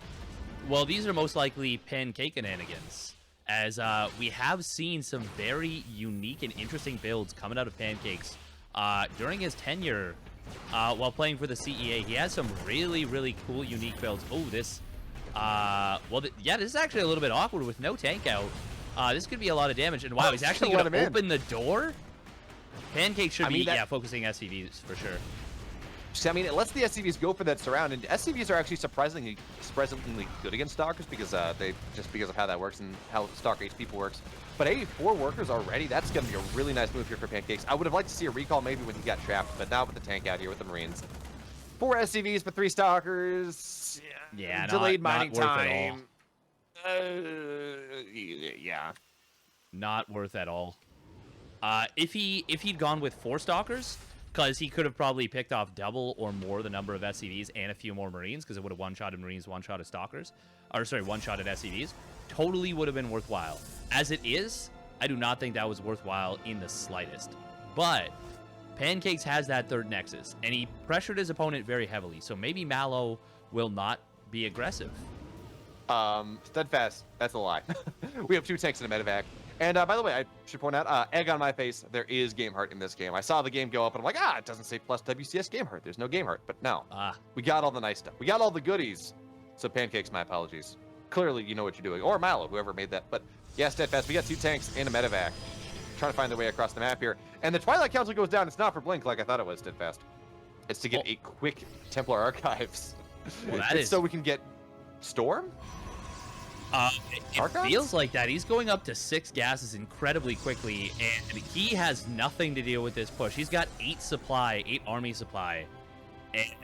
S2: Well, these are most likely Pancake shenanigans, as we have seen some very unique and interesting builds coming out of Pancakes during his tenure while playing for the CEA. He has some really, really cool, unique builds. Oh, this... this is actually a little bit awkward with no tank out. This could be a lot of damage. And wow, he's actually going to open the door? Pancake should be, focusing SCVs for sure.
S1: I mean, it lets the SCVs go for that surround, and SCVs are actually surprisingly good against Stalkers because because of how that works and how Stalker HP works. But hey, 4 workers already, that's going to be a really nice move here for Pancakes. I would have liked to see a recall maybe when he got trapped, but now with the tank out here with the Marines. 4 SCVs for 3 Stalkers.
S2: Yeah,
S1: delayed mining
S2: not
S1: time.
S2: Yeah. Not worth at all. If he'd gone with 4 Stalkers, because he could have probably picked off double or more the number of SCVs and a few more Marines, because it would have one-shotted Marines, one-shotted Stalkers. Or, sorry, one-shotted SCVs. Totally would have been worthwhile. As it is, I do not think that was worthwhile in the slightest. But Pancakes has that third Nexus, and he pressured his opponent very heavily, so maybe Mallow will not be aggressive.
S1: Steadfast, that's a lie. We have 2 tanks and a medevac. And by the way, I should point out, egg on my face, there is Game Heart in this game. I saw the game go up, and I'm like, it doesn't say plus WCS Game Heart. There's no Game Heart. But no, we got all the nice stuff. We got all the goodies. So Pancakes, my apologies. clearly you know what you're doing. Or Mallow, whoever made that. But yeah, Steadfast, we got 2 tanks and a medevac trying to find their way across the map here. And the Twilight Council goes down. It's not for Blink like I thought it was, Steadfast. It's to get a quick Templar Archives.
S2: Well,
S1: it's so we can get Storm?
S2: It feels like that. He's going up to 6 gases incredibly quickly, and he has nothing to deal with this push. He's got 8 army supply.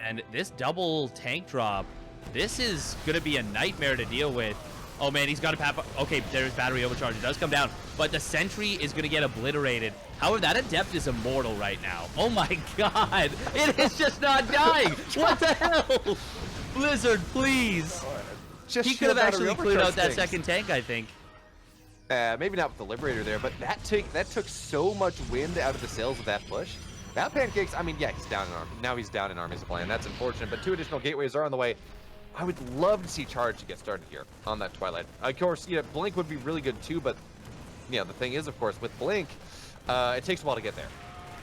S2: And this double tank drop, this is going to be a nightmare to deal with. Oh man, he's got a okay, there's battery overcharge. It does come down, but the sentry is going to get obliterated. However, that adept is immortal right now. Oh my god, it is just not dying. What the hell? Blizzard, please. He could have actually cleared out that second tank, I think.
S1: Maybe not with the Liberator there, but that took so much wind out of the sails of that push. Now Pancakes, I mean, yeah, he's down in army. Now he's down in army supply, and that's unfortunate. But 2 additional gateways are on the way. I would love to see Charge to get started here on that Twilight. Of course, yeah, Blink would be really good too, but yeah, the thing is, of course, with Blink, it takes a while to get there.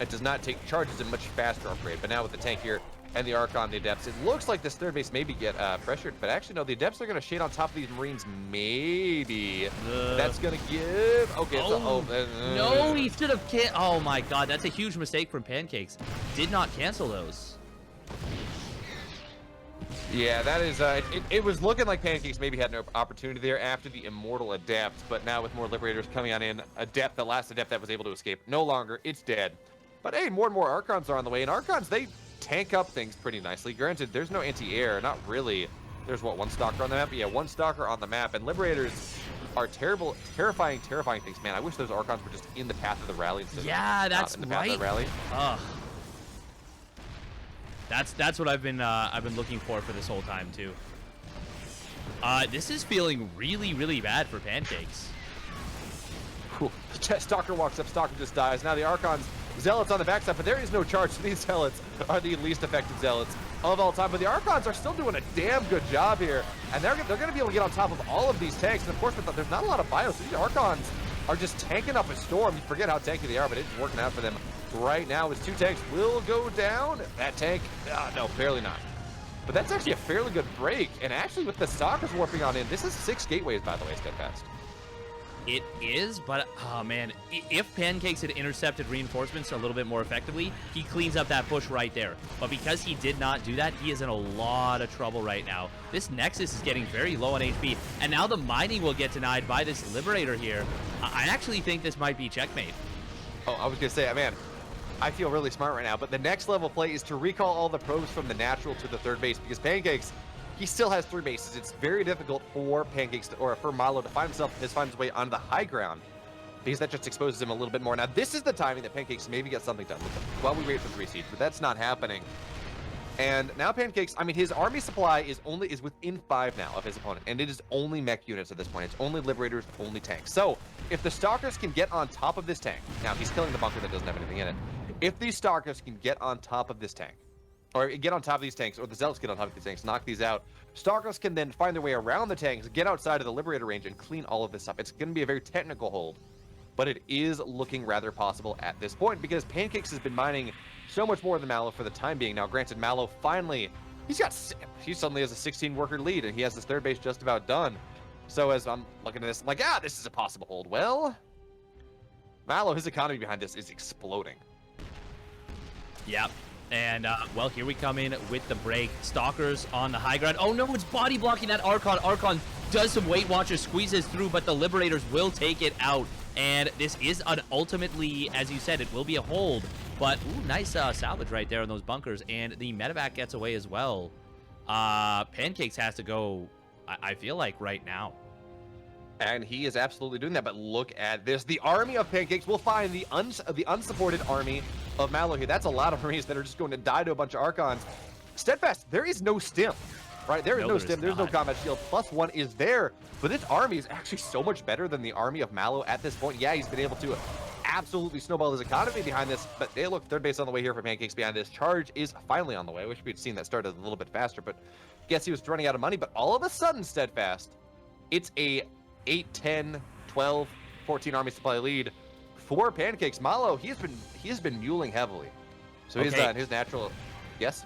S1: It does not take Charge is a much faster upgrade, but now with the tank here and the Archon, the Adepts, it looks like this third base maybe get pressured, but actually no, the Adepts are going to shade on top of these Marines, maybe. That's going to give, okay,
S2: no, he should have oh my god, that's a huge mistake from Pancakes. Did not cancel those.
S1: Yeah, that is, it was looking like Pancakes maybe had no opportunity there after the Immortal Adept, but now with more Liberators coming on in, Adept, the last Adept that was able to escape, no longer, it's dead. But hey, more and more Archons are on the way, and Archons, they tank up things pretty nicely. Granted, there's no anti-air, not really. There's, what, 1 Stalker on the map? Yeah, 1 Stalker on the map, and Liberators are terrifying things. Man, I wish those Archons were just in the path of the rally instead
S2: yeah, that's
S1: in the path of the rally.
S2: Ugh. That's what I've been looking for this whole time too. This is feeling really bad for Pancakes.
S1: Cool. Stalker walks up, Stalker just dies. Now the Archons, Zealots on the backside, but there is no charge. So these Zealots are the least effective Zealots of all time. But the Archons are still doing a damn good job here, and they're going to be able to get on top of all of these tanks. And of course, there's not a lot of bios. So these Archons are just tanking up a storm. You forget how tanky they are, but it's working out for them. Right now, his 2 tanks will go down. That tank, no, barely not. But that's actually a fairly good break. And actually, with the Stalkers warping on in, this is 6 gateways, by the way, Steadfast.
S2: It is, but, oh man, if Pancakes had intercepted reinforcements a little bit more effectively, he cleans up that push right there. But because he did not do that, he is in a lot of trouble right now. This Nexus is getting very low on HP, and now the mining will get denied by this Liberator here. I actually think this might be checkmate.
S1: Oh, I was going to say, man, I feel really smart right now, but the next level play is to recall all the probes from the natural to the third base, because Pancakes, he still has 3 bases. It's very difficult for Pancakes or for Milo to find his way on the high ground, because that just exposes him a little bit more. Now, this is the timing that Pancakes maybe get something done with him while we wait for 3 siege, but that's not happening. And now Pancakes, I mean, his army supply is within 5 now of his opponent, and it is only mech units at this point. It's only Liberators, only tanks. So if the Stalkers can get on top of this tank, now he's killing the bunker that doesn't have anything in it. If these Stalkers can get on top of this tank, or get on top of these tanks, or the Zealots get on top of these tanks, knock these out, Stalkers can then find their way around the tanks, get outside of the Liberator range, and clean all of this up. It's going to be a very technical hold, but it is looking rather possible at this point, because Pancakes has been mining so much more than Mallow for the time being. Now, granted, Mallow finally, he suddenly has a 16-worker lead, and he has his third base just about done. So as I'm looking at this, I'm like, this is a possible hold. Well, Mallow, his economy behind this is exploding.
S2: Yep. And, well, here we come in with the break. Stalkers on the high ground. Oh, no, it's body blocking that Archon. Archon does some Weight Watchers, squeezes through, but the Liberators will take it out. And this is ultimately, as you said, it will be a hold. But, ooh, nice salvage right there in those bunkers. And the medevac gets away as well. Pancakes has to go, I feel like, right now.
S1: And he is absolutely doing that, but look at this. The army of Pancakes will find the unsupported army of Mallow here. That's a lot of Marines that are just going to die to a bunch of Archons. Steadfast, there is no stim, right? There is no stim. There's no combat shield. +1 is there, but this army is actually so much better than the army of Mallow at this point. Yeah, he's been able to absolutely snowball his economy behind this, but hey, look, third base on the way here for Pancakes behind this. Charge is finally on the way. I wish we'd seen that started a little bit faster, but guess he was running out of money. But all of a sudden, Steadfast, it's a 8, 10, 12, 14 army supply lead for Pancakes. Mallow, he has been muling heavily. So he's his natural. Yes.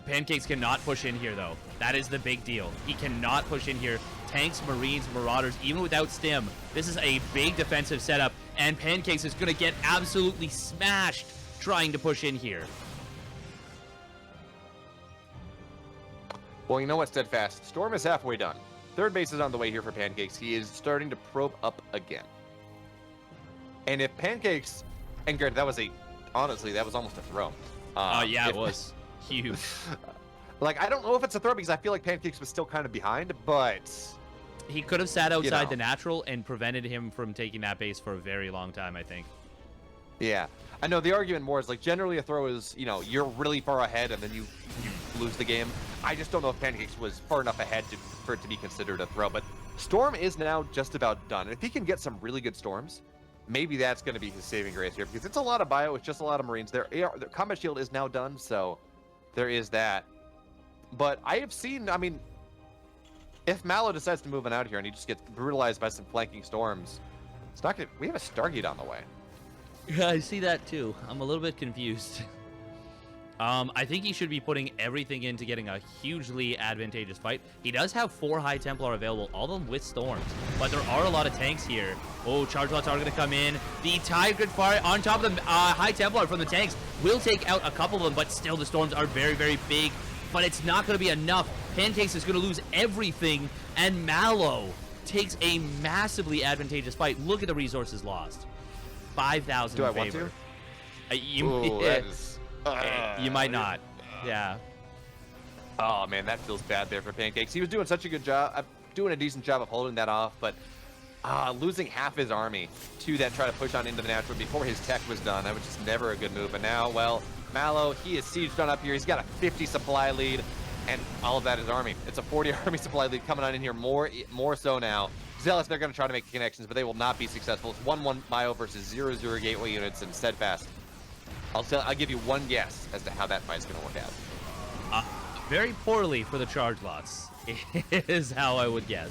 S2: Pancakes cannot push in here, though. That is the big deal. He cannot push in here. Tanks, Marines, Marauders, even without Stim, this is a big defensive setup, and Pancakes is going to get absolutely smashed trying to push in here.
S1: Well, you know what, Steadfast? Storm is halfway done. Third base is on the way here for Pancakes. He is starting to probe up again. And if Pancakes, and Garrett, honestly, that was almost a throw.
S2: Yeah, it was huge.
S1: Like, I don't know if it's a throw because I feel like Pancakes was still kind of behind, but
S2: he could have sat outside the natural and prevented him from taking that base for a very long time, I think.
S1: Yeah. I know the argument more is like generally a throw is, you're really far ahead and then you lose the game. I just don't know if Pancakes was far enough ahead for it to be considered a throw, but Storm is now just about done. And if he can get some really good storms, maybe that's going to be his saving grace here because it's a lot of bio, it's just a lot of Marines. Their combat shield is now done, so there is that. But I have seen, if Mallow decides to move on out here and he just gets brutalized by some flanking storms, it's not gonna. We have a Stargate on the way.
S2: Yeah, I see that too. I'm a little bit confused. I think he should be putting everything into getting a hugely advantageous fight. He does have 4 High Templar available, all of them with storms, but there are a lot of tanks here. Oh, charge lots are going to come in. The Tiger Fire on top of the High Templar from the tanks will take out a couple of them, but still the storms are very, very big. But it's not going to be enough. Pancakes is going to lose everything, and Mallow takes a massively advantageous fight. Look at the resources lost. 5,000
S1: Do I
S2: in
S1: want
S2: favor.
S1: to?
S2: You might not. Yeah.
S1: Oh man, that feels bad there for Pancakes. He was doing such a good job, doing a decent job of holding that off, but losing half his army to that try to push on into the natural before his tech was done, that was just never a good move. But now, well, Mallow, he is sieged on up here. He's got a 50 supply lead, and all of that is army. It's a 40 army supply lead coming on in here more so now. Zealous, they're going to try to make connections, but they will not be successful. It's 1-1 Bio versus 0-0 Gateway units and Steadfast. I'll give you one guess as to how that fight's going to work out.
S2: Very poorly for the charge lots, is how I would guess.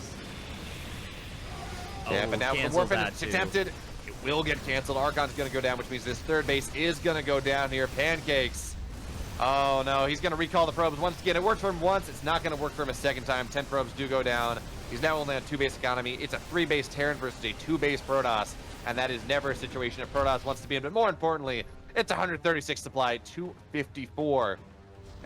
S1: Yeah, but now
S2: cancel
S1: Warfin
S2: that too.
S1: attempted. It will get canceled. Archon's going to go down, which means this third base is going to go down here. Pancakes. Oh, no. He's going to recall the probes once again. It worked for him once. It's not going to work for him a second time. 10 probes do go down. He's now only on 2-base economy. It's a 3-base Terran versus a 2-base Protoss, and that is never a situation that Protoss wants to be in. But more importantly, it's 136 supply, 254.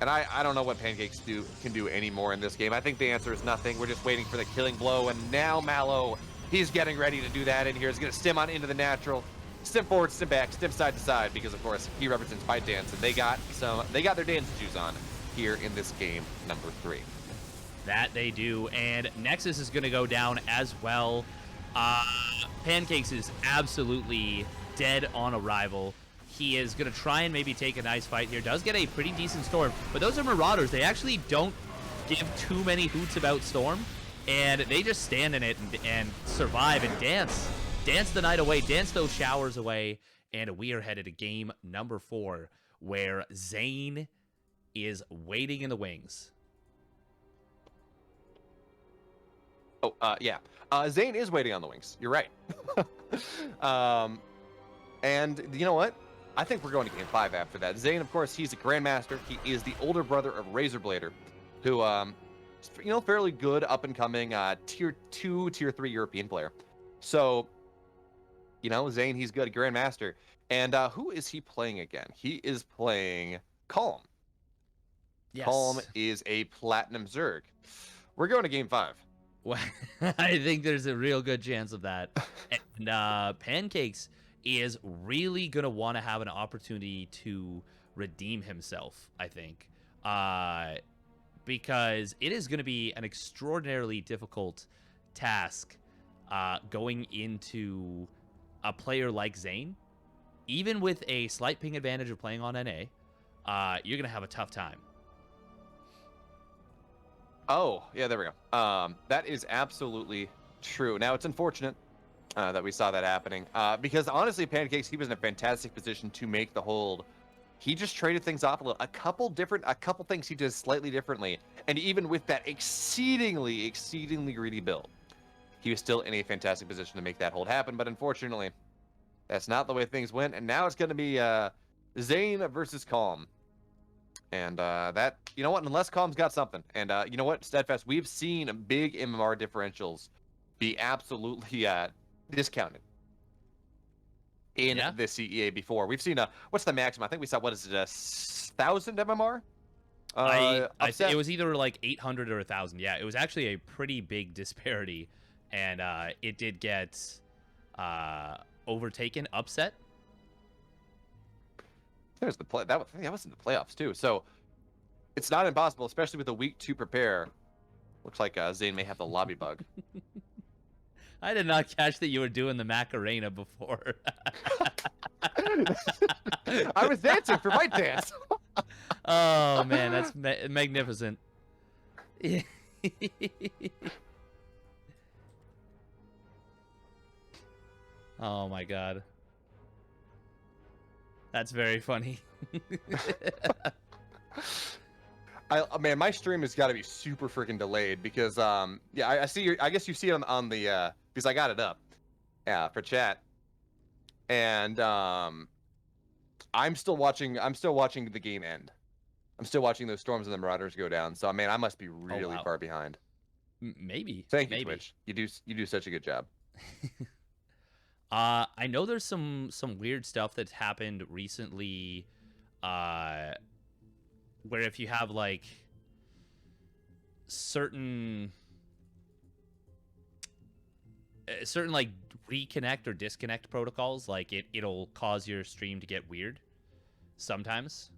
S1: And I don't know what Pancakes can do anymore in this game. I think the answer is nothing. We're just waiting for the killing blow, and now Mallow, he's getting ready to do that in here. He's going to stim on into the natural, stim forward, stim back, stim side to side, because of course he represents Byte Dance, and they got their dance shoes on here in this game number 3.
S2: That they do, and Nexus is going to go down as well. Pancakes is absolutely dead on arrival. He is going to try and maybe take a nice fight here. Does get a pretty decent storm, but those are Marauders. They actually don't give too many hoots about storm, and they just stand in it and survive and dance. Dance the night away, dance those showers away, and we are headed to game number 4, where Zane is waiting in the wings.
S1: Oh, yeah. Zane is waiting on the wings. You're right. And you know what? I think we're going to game 5 after that. Zane, of course, he's a Grandmaster. He is the older brother of Razorblader, who, fairly good up-and-coming Tier 2, Tier 3 European player. So, Zane, he's good, Grandmaster. And who is he playing again? He is playing Calm.
S2: Yes.
S1: Calm is a Platinum Zerg. We're going to game 5.
S2: Well, I think there's a real good chance of that. And Pancakes is really going to want to have an opportunity to redeem himself, I think. Because it is going to be an extraordinarily difficult task going into a player like Zane. Even with a slight ping advantage of playing on NA, you're going to have a tough time.
S1: Oh, yeah, there we go. That is absolutely true. Now, it's unfortunate that we saw that happening because, honestly, Pancakes, he was in a fantastic position to make the hold. He just traded things off a little. A couple things he does slightly differently. And even with that exceedingly greedy build, he was still in a fantastic position to make that hold happen. But unfortunately, that's not the way things went. And now it's going to be Zane versus Calm. And that, you know what, unless Calm's got something. And you know what, Steadfast, we've seen big MMR differentials be absolutely discounted in the CEA before. We've seen what's the maximum? I think we saw, what is it, 1,000 MMR?
S2: It was either like 800 or 1,000. Yeah, it was actually a pretty big disparity, and it did get overtaken, upset.
S1: There's the play. That was in the playoffs too. So it's not impossible, especially with a week to prepare. Looks like Zane may have the lobby bug.
S2: I did not catch that you were doing the Macarena before.
S1: I was dancing for Byte dance.
S2: Oh man, that's magnificent. Oh my god. That's very funny.
S1: Man, my stream has got to be super freaking delayed because yeah, I see I guess you see it on the because I got it up for chat, and I'm still watching the game end. I'm still watching those Storms and the Marauders go down. So man, I must be really far behind.
S2: Maybe.
S1: Thank you, Twitch. You do such a good job.
S2: I know there's some weird stuff that's happened recently, where if you have like certain like reconnect or disconnect protocols, like it'll cause your stream to get weird sometimes.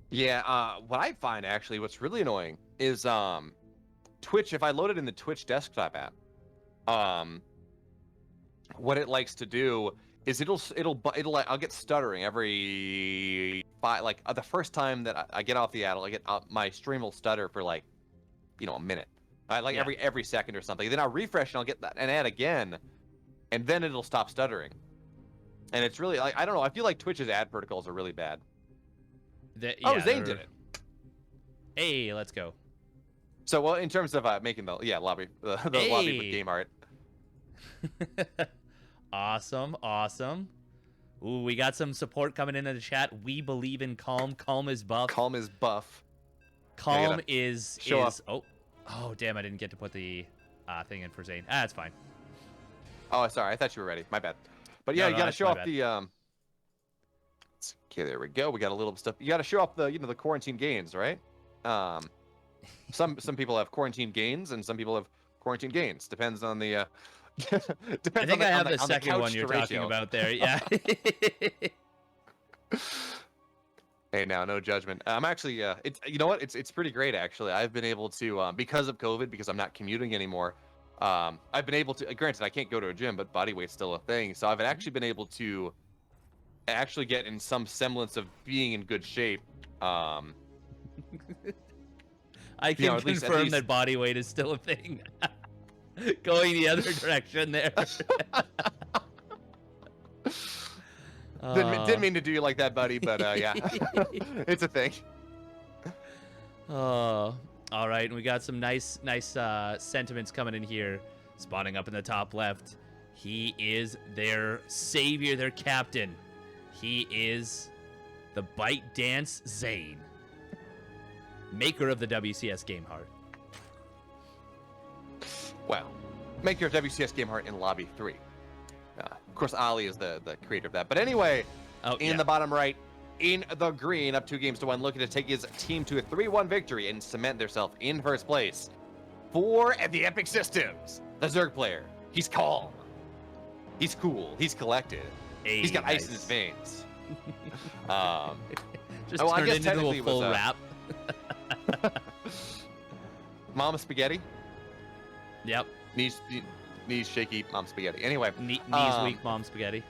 S1: Yeah, what I find actually what's really annoying is Twitch, if I load it in the Twitch desktop app, what it likes to do is I'll get stuttering every the first time that I get off the ad, my stream will stutter for like, a minute. Every second or something. Then I'll refresh and I'll get an ad again, and then it'll stop stuttering. And it's really I don't know. I feel like Twitch's ad protocols are really bad. Zane did it.
S2: Hey, let's go.
S1: So, well, in terms of making the lobby lobby with game art.
S2: Awesome. Ooh, we got some support coming into the chat. We believe in Calm. Calm is buff.
S1: Calm is buff.
S2: Calm is oh damn! I didn't get to put the thing in for Zane. That's fine.
S1: Oh, sorry. I thought you were ready. My bad. But yeah, you got to show off the Okay, there we go. We got a little stuff. You got to show off the the quarantine gains, right? Some people have quarantine gains and some people have quarantine gains. Depends on the.
S2: I think I have the second one you're talking about there. Yeah.
S1: Hey, now, no judgment. I'm actually, it's you know what? It's pretty great actually. I've been able to, because of COVID, because I'm not commuting anymore. I've been able to. Granted, I can't go to a gym, but body weight's still a thing. So I've actually been able to actually get in some semblance of being in good shape.
S2: I can confirm that body weight is still a thing. Going the other direction there.
S1: Didn't mean to do you like that, buddy, but yeah, it's a thing.
S2: Oh, all right. And we got some nice sentiments coming in here. Spawning up in the top left. He is their savior, their captain. He is the Byte Dance Zane, maker of the WCS game heart.
S1: Well, maker of WCS game heart in Lobby 3. Of course, Ali is the creator of that. But anyway, in the bottom right, in the green, up 2-1, looking to take his team to a 3-1 victory and cement themselves in first place. For the Epic Systems, the Zerg player. He's calm. He's cool. He's collected.
S2: Hey,
S1: he's got ice in his veins.
S2: Just turned into a full rap.
S1: Mama Spaghetti.
S2: Yep.
S1: Knees shaky, Mom Spaghetti. Anyway.
S2: Knees weak, Mom Spaghetti.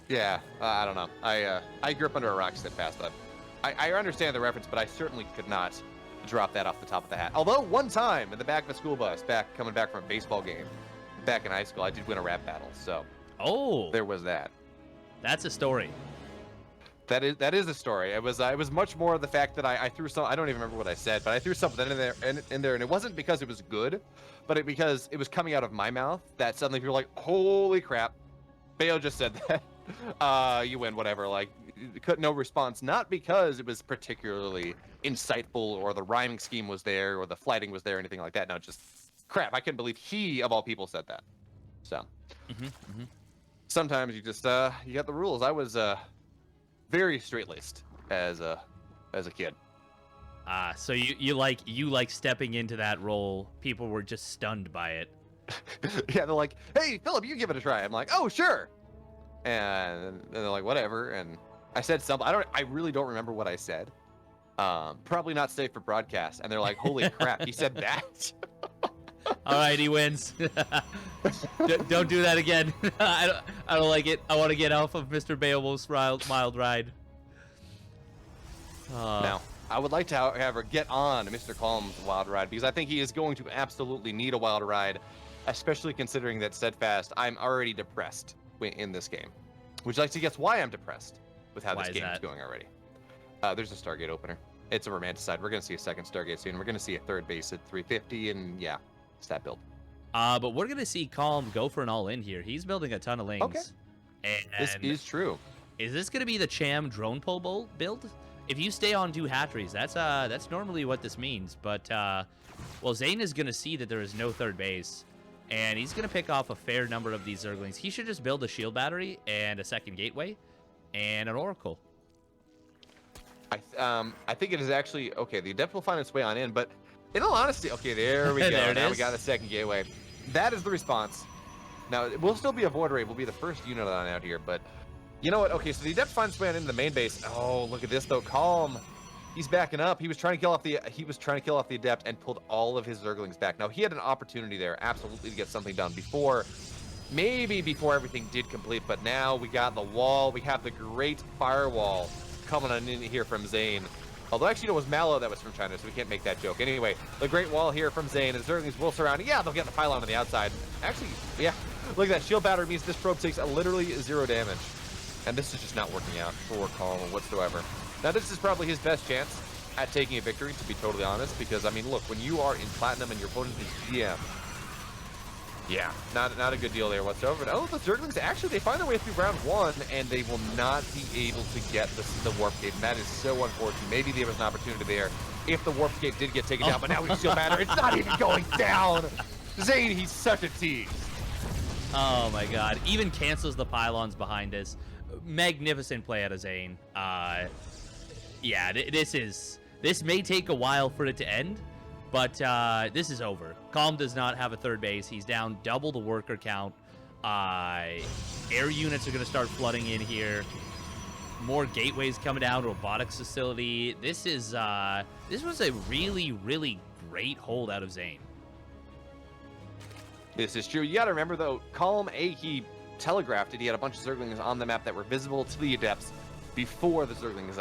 S1: Yeah, I don't know. I grew up under a rock Steadfast, but I understand the reference, but I certainly could not drop that off the top of the hat. Although one time in the back of a school bus, coming back from a baseball game, back in high school, I did win a rap battle. So.
S2: Oh.
S1: There was that.
S2: That's a story.
S1: That is a story. It was much more of the fact that I threw some. I don't even remember what I said, but I threw something in there, and it wasn't because it was good, but because it was coming out of my mouth. That suddenly people were like, "Holy crap!" Bayo just said that. You win, whatever. Like, no response, not because it was particularly insightful or the rhyming scheme was there or the flighting was there or anything like that. No, just crap. I couldn't believe he, of all people, said that. So sometimes you just you got the rules. I was very straight-laced as a kid.
S2: So you like stepping into that role. People were just stunned by it.
S1: Yeah, they're like, "Hey, Philip, you give it a try." I'm like, "Oh, sure." And they're like, "Whatever." And I said something. I really don't remember what I said. Probably not safe for broadcast. And they're like, "Holy crap, he said that."
S2: All right, he wins. Don't do that again. I don't like it. I want to get off of Mr. Beowulf's mild ride.
S1: Now, I would like to, however, get on Mr. Calm's wild ride because I think he is going to absolutely need a wild ride, especially considering that Steadfast, I'm already depressed in this game. Would you like to guess why I'm depressed with how this game is going already? There's a Stargate opener. It's a romanticide. We're going to see a second Stargate soon. We're going to see a third base at 350, and yeah, it's that build.
S2: But we're going to see Calm go for an all-in here. He's building a ton of lanes.
S1: Okay.
S2: And
S1: this is true.
S2: Is this going to be the Cham drone pole build? If you stay on 2 hatcheries, that's normally what this means. But, well, Zane is going to see that there is no third base, and he's going to pick off a fair number of these Zerglings. He should just build a shield battery and a second gateway and an Oracle.
S1: I think it is actually, okay, the Adept will find its way on in, but in all honesty, okay, there we go. Now we got the second gateway. That is the response. Now, it will still be a Void Ray. We'll be the first unit on out here, but you know what? Okay, so the Adept finds its way on into the main base. Oh, look at this, though. Calm. He's backing up. He was trying to kill off the Adept and pulled all of his Zerglings back. Now, he had an opportunity there, absolutely, to get something done before everything did complete, but now we got the wall. We have the Great Firewall coming on in here from Zane. Although, actually, it was Mallow that was from China, so we can't make that joke. Anyway, the Great Wall here from Zane, and Zerglings will surround. Yeah, they'll get the pylon on the outside. Actually, yeah, look at that. Shield battery means this probe takes literally 0 damage. And this is just not working out for Calm whatsoever. Now, this is probably his best chance at taking a victory, to be totally honest, because, I mean, look, when you are in Platinum and your opponent is GM, yeah, not a good deal there whatsoever. But, oh, the Zerglings, actually, they find their way through round 1, and they will not be able to get the Warp Gate, and that is so unfortunate. Maybe there was an opportunity there if the Warp Gate did get taken down, but now it still matter. It's not even going down. Zane, he's such a tease.
S2: Oh, my God. Even cancels the pylons behind us. Magnificent play out of Zane. Yeah, this may take a while for it to end, but this is over. Calm does not have a third base. He's down double the worker count. Air units are going to start flooding in here. More gateways coming down. Robotics facility. This was a really, really great hold out of Zane.
S1: This is true. You got to remember, though, Calm, he telegraphed it. He had a bunch of Zerglings on the map that were visible to the Adepts before the Zerglings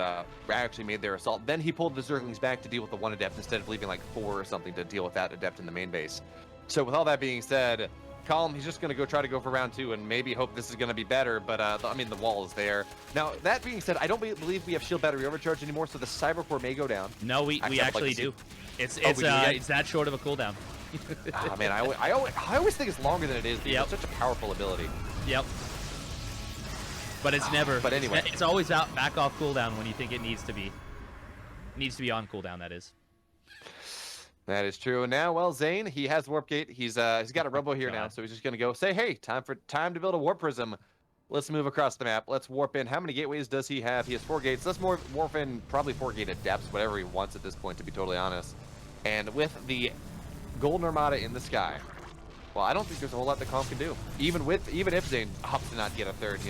S1: actually made their assault. Then he pulled the Zerglings back to deal with the 1 Adept instead of leaving like 4 or something to deal with that Adept in the main base. So with all that being said, Calm, he's just going to try to go for round 2 and maybe hope this is going to be better, but I mean, the wall is there. Now, that being said, I don't believe we have shield battery overcharge anymore, so the Cybercore may go down.
S2: No, we actually do. It's that short of a cooldown.
S1: Oh, man, I always think it's longer than it is because it's such a powerful ability.
S2: Yep. But it's never.
S1: But anyway,
S2: it's always back off cooldown when you think it needs to be. Needs to be on cooldown. That is.
S1: That is true. And now, well, Zane, he has Warp Gate. He's got a Robo here now, so he's just gonna go say, "Hey, time to build a Warp Prism. Let's move across the map. Let's warp in. How many gateways does he have? He has 4 gates. Let's warp in probably 4 gated depths, whatever he wants at this point, to be totally honest. And with the Golden Armada in the sky, well, I don't think there's a whole lot that Calm can do. Even if Zane opts to not get a third,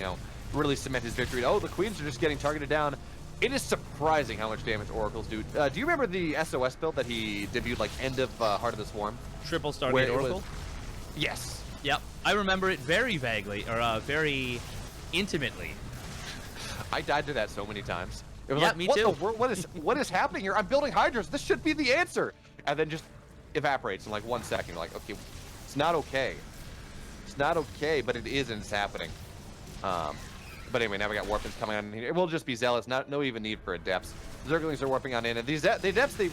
S1: really cement his victory. Oh, the Queens are just getting targeted down. It is surprising how much damage Oracles do. Do you remember the SOS build that he debuted like end of Heart of the Swarm?
S2: Triple Stargate Oracle?
S1: Yes.
S2: Yep. I remember it very vaguely, or very intimately.
S1: I died to that so many times. It was
S2: me too.
S1: What is happening here? I'm building Hydras. This should be the answer. And then just evaporates in like 1 second. You're like, okay, it's not okay. It's not okay, but it is, and it's happening. But anyway, now we got Warpins coming on here. It will just be Zealots, no even need for Adepts. Zerglings are warping on in, and the Adepts, the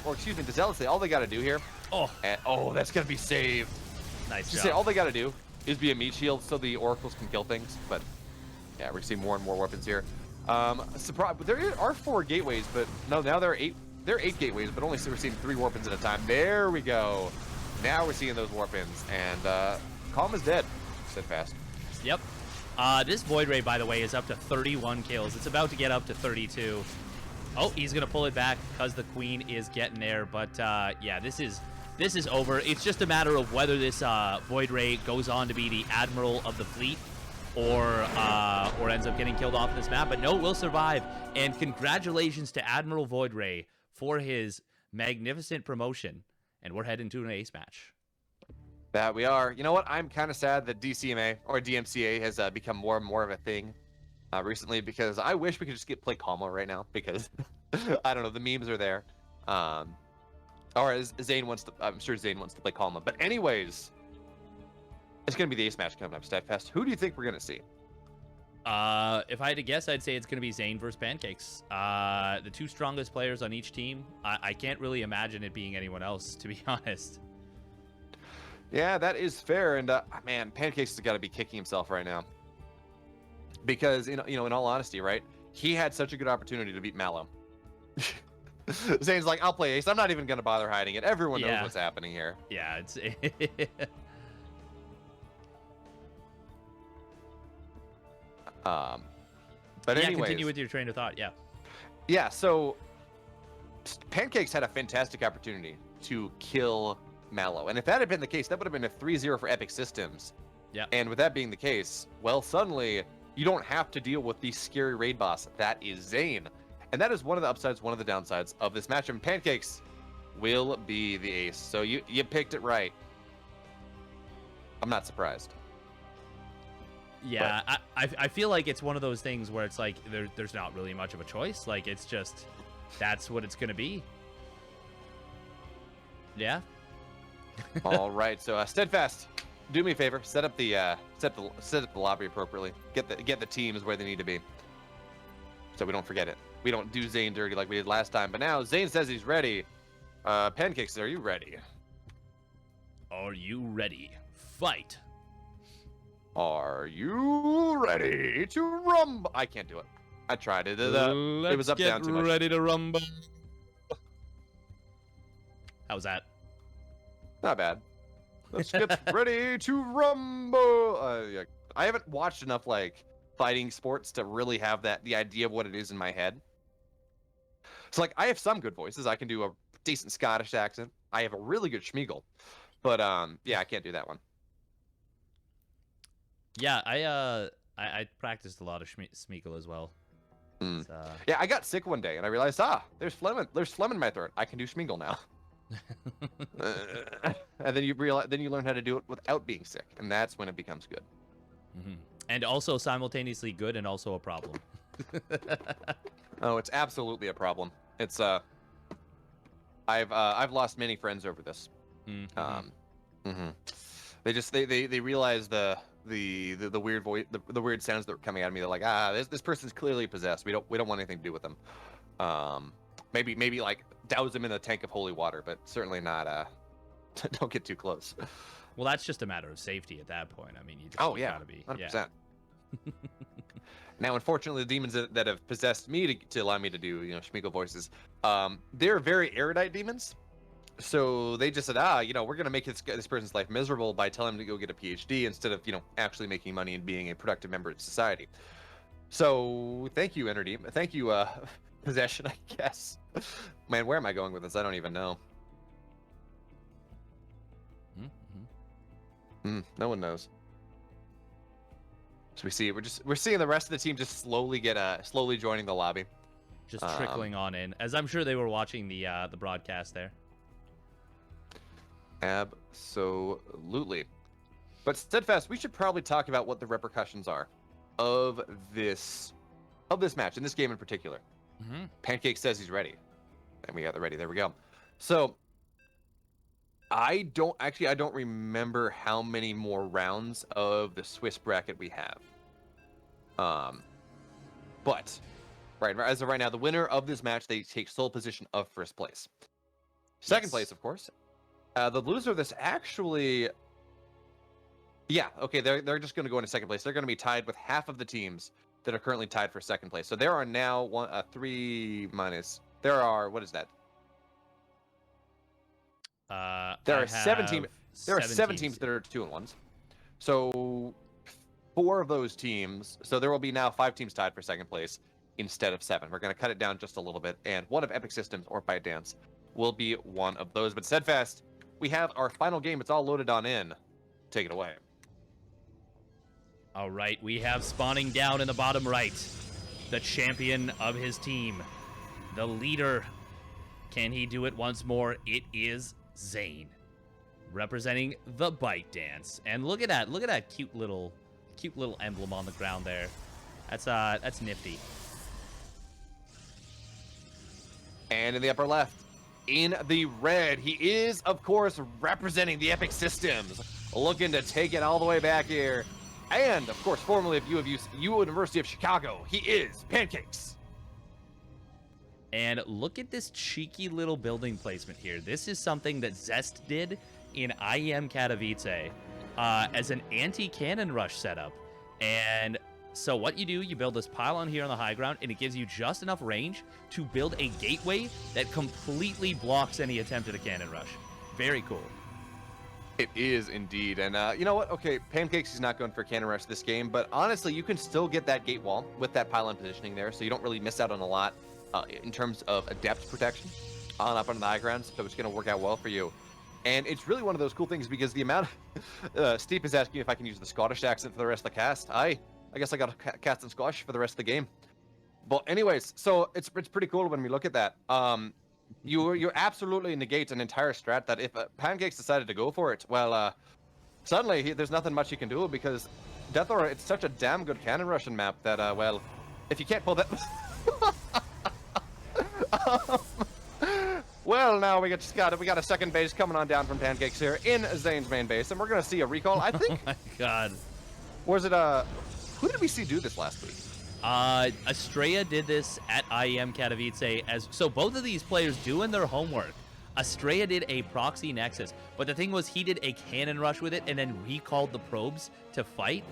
S1: Zealots, all they got to do here. Oh, that's gonna be saved.
S2: Nice
S1: job.
S2: Just
S1: say all they got to do is be a meat shield so the Oracles can kill things. But yeah, we're seeing more and more weapons here. Surprise! There are 4 gateways, but no, now there are 8. There are 8 gateways, but only we're seeing 3 warp-ins at a time. There we go. Now we're seeing those warp-ins, and Calm is dead. Steadfast.
S2: Yep. This Void Ray, by the way, is up to 31 kills. It's about to get up to 32. Oh, he's gonna pull it back because the Queen is getting there. But yeah, this is over. It's just a matter of whether this Void Ray goes on to be the Admiral of the fleet, or ends up getting killed off this map. But no, will survive. And congratulations to Admiral Void Ray for his magnificent promotion. And we're heading to an ace match.
S1: That we are. You know what? I'm kind of sad that DCMA or DMCA has become more and more of a thing recently, because I wish we could just play Calma right now, because I don't know, the memes are there. Or as Zane wants to, I'm sure Zane wants to play Calma. But anyways, it's going to be the ace match coming up, Steadfast. Who do you think we're going to see?
S2: If I had to guess, I'd say it's going to be Zane versus Pancakes. The 2 strongest players on each team. I can't really imagine it being anyone else, to be honest.
S1: Yeah, that is fair. And man, Pancakes has got to be kicking himself right now, because in all honesty, right? He had such a good opportunity to beat Mallow. Zane's like, I'll play ace. I'm not even going to bother hiding it. Everyone knows what's happening here.
S2: Yeah, it's.
S1: But
S2: yeah,
S1: anyways,
S2: continue with your train of thought.
S1: Yeah. So Pancakes had a fantastic opportunity to kill Mallow, and if that had been the case, that would have been a 3-0 for Epic Systems.
S2: Yeah.
S1: And with that being the case, well, suddenly you don't have to deal with the scary raid boss that is Zane, and that is one of the upsides, one of the downsides of this match. And Pancakes will be the ace. So you picked it right. I'm not surprised.
S2: Yeah, I feel like it's one of those things where it's like there's not really much of a choice. Like, it's just, that's what it's gonna be. Yeah.
S1: All right, so Steadfast, do me a favor, set up the lobby appropriately. Get the teams where they need to be, so we don't forget it. We don't do Zane dirty like we did last time. But now Zane says he's ready. Pancakes, are you ready?
S2: Are you ready? Fight.
S1: Are you ready to rumble? I can't do it. I tried it. It was up down too much.
S2: Ready to rumble. How was that?
S1: Not bad. Let's get ready to rumble. Yeah. I haven't watched enough like fighting sports to really have the idea of what it is in my head. So like, I have some good voices. I can do a decent Scottish accent. I have a really good Schmeagle, but yeah, I can't do that one.
S2: Yeah, I practiced a lot of Schmeagle as well.
S1: Yeah, I got sick one day and I realized, there's phlegm in my throat. I can do Schmeagle now. And then you learn how to do it without being sick, and that's when it becomes good.
S2: Mm-hmm. And also simultaneously good, and also a problem.
S1: Oh, it's absolutely a problem. It's I've lost many friends over this. They realize the weird voice, the weird sounds that were coming out of me. They're like, this person's clearly possessed. We don't want anything to do with them. Maybe like douse them in a tank of holy water, but certainly not. Don't get too close.
S2: Well, that's just a matter of safety at that point. I mean, you gotta be
S1: 100%.
S2: Yeah.
S1: Now, unfortunately, the demons that have possessed me to allow me to do Schmeagle voices, they're very erudite demons. So they just said, we're gonna make this person's life miserable by telling him to go get a PhD instead of actually making money and being a productive member of society. So thank you, Inner Demon. Thank you, Possession, I guess. Man, where am I going with this? I don't even know. No one knows. So we're seeing the rest of the team just slowly joining the lobby,
S2: just trickling on in, as I'm sure they were watching the broadcast there.
S1: Absolutely. But Steadfast, we should probably talk about what the repercussions are of this match, in this game in particular. Pancake says he's ready, and we got the ready. There we go. So I don't remember how many more rounds of the Swiss bracket we have. But as of right now, the winner of this match, they take sole position of first place. Second place, of course. The loser of this actually, they're just going to go into second place. They're going to be tied with half of the teams that are currently tied for second place. So there are now 3 minus. There are, what is that? There are 7 teams. There are 7 teams that are 2-1s. So 4 of those teams. So there will be now 5 teams tied for second place instead of 7. We're going to cut it down just a little bit, and one of Epic Systems or ByteDance will be one of those. But Steadfast, we have our final game. It's all loaded on in. Take it away.
S2: All right, we have spawning down in the bottom right, the champion of his team, the leader. Can he do it once more? It is Zane, representing the ByteDance. And look at that cute little emblem on the ground there. That's nifty.
S1: And in the upper left, in the red, he is, of course, representing the Epic Systems, looking to take it all the way back here. And, of course, formerly of University of Chicago, he is Pancakes.
S2: And look at this cheeky little building placement here. This is something that Zest did in IEM Katowice as an anti-cannon rush setup. And so what you do, you build this pylon here on the high ground, and it gives you just enough range to build a gateway that completely blocks any attempt at a cannon rush. Very cool.
S1: It is indeed. And you know what? Okay, Pancakes is not going for cannon rush this game, but honestly, you can still get that gate wall with that pylon positioning there, so you don't really miss out on a lot in terms of adept protection up on the high ground, so it's going to work out well for you. And it's really one of those cool things because the amount of... Steve is asking if I can use the Scottish accent for the rest of the cast. I guess I got to cast in Scottish for the rest of the game. But anyways, so it's pretty cool when we look at that. You absolutely negate an entire strat that if Pancakes decided to go for it, well, suddenly there's nothing much you can do because Death Aura, it's such a damn good cannon rushing map that, well, if you can't pull that... Well, now we got a second base coming on down from Pancakes here in Zane's main base, and we're gonna see a recall. I think.
S2: Oh my god.
S1: Was it who did we see do this last week?
S2: Estrella did this at IEM Katowice so both of these players doing their homework. Estrella did a proxy nexus, but the thing was he did a cannon rush with it and then recalled the probes to fight.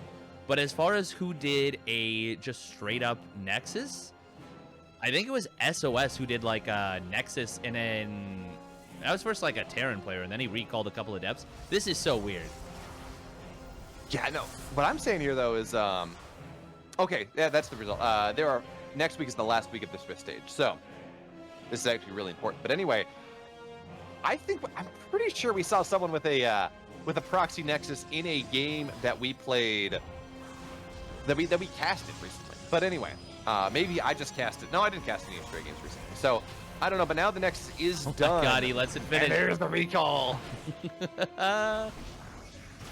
S2: But as far as who did a just straight up nexus, I think it was SOS who did like a nexus and then that was first like a Terran player and then he recalled a couple of depths. This is so weird.
S1: Yeah, no. What I'm saying here though is okay, yeah, that's the result. Next week is the last week of this fifth stage, so this is actually really important. But anyway, I'm pretty sure we saw someone with a proxy nexus in a game that we played, that we casted recently. But anyway, maybe I just cast it. No, I didn't cast any Stray games recently. So I don't know. But now the nexus is done.
S2: God, he lets it finish.
S1: And there's the recall.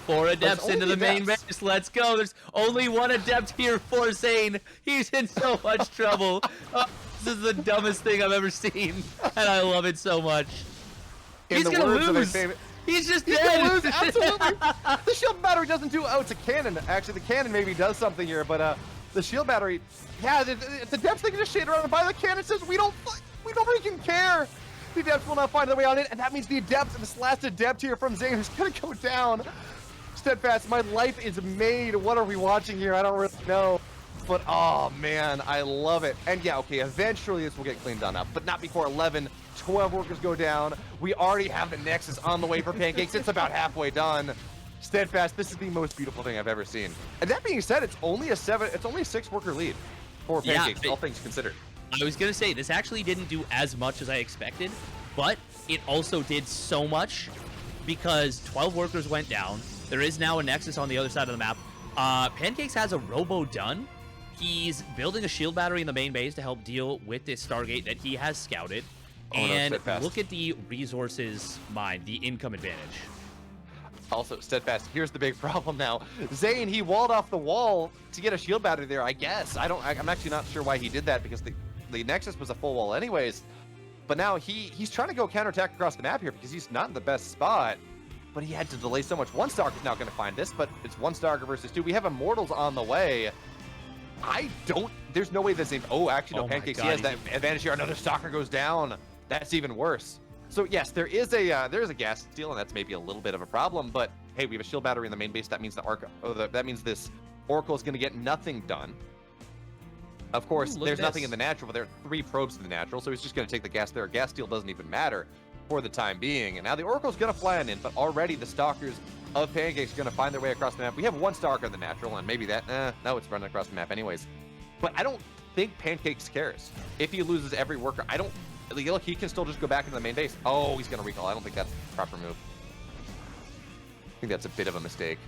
S2: 4 adepts into the main base. Let's go. There's only 1 adept here for Zane. He's in so much trouble. This is the dumbest thing I've ever seen, and I love it so much. He's gonna lose. He's just dead.
S1: Gonna lose. Absolutely. The shield battery doesn't do. Oh, it's a cannon. Actually, the cannon maybe does something here, but the shield battery. Yeah, the adepts they can just shade around and buy the cannon. Says we don't freaking care. The adepts will not find their way on it, and that means the adepts, this last adept here from Zane is gonna go down. Steadfast, my life is made. What are we watching here? I don't really know. But, oh, man, I love it. And, yeah, okay, eventually this will get cleaned on up. But not before 11, 12 workers go down. We already have the Nexus on the way for Pancakes. It's about halfway done. Steadfast, this is the most beautiful thing I've ever seen. And that being said, it's only a 6-worker lead for Pancakes, all things considered.
S2: I was going to say, this actually didn't do as much as I expected, but it also did so much because 12 workers went down. There is now a Nexus on the other side of the map. Pancakes has a Robo done. He's building a shield battery in the main base to help deal with this Stargate that he has scouted. And look at the resources mined, the income advantage.
S1: Also, Steadfast, here's the big problem now. Zane, he walled off the wall to get a shield battery there, I guess. I'm actually not sure why he did that because the Nexus was a full wall anyways. But now he's trying to go counterattack across the map here because he's not in the best spot. But he had to delay so much. 1-Star is now going to find this, but it's 1-Star versus 2. We have Immortals on the way. There's no way that Zane, actually, no, Pancakes, he has that advantage here. Another Stalker goes down. That's even worse. So, yes, there is a gas steal, and that's maybe a little bit of a problem, but, hey, we have a shield battery in the main base. That means that means this Oracle is going to get nothing done. Of course,
S2: Ooh, look
S1: there's
S2: at
S1: nothing
S2: this.
S1: in the natural, but there are 3 probes in the natural, so he's just going to take the gas there. Gas steal doesn't even matter for the time being. And now the Oracle's going to fly on in, but already the Stalkers of Pancake's going to find their way across the map. We have 1 Stalker in the natural, and maybe that, no, it's running across the map anyways. But I don't think Pancakes cares. If he loses every worker, I don't, look, he can still just go back into the main base. Oh, he's going to recall. I don't think that's the proper move. I think that's a bit of a mistake.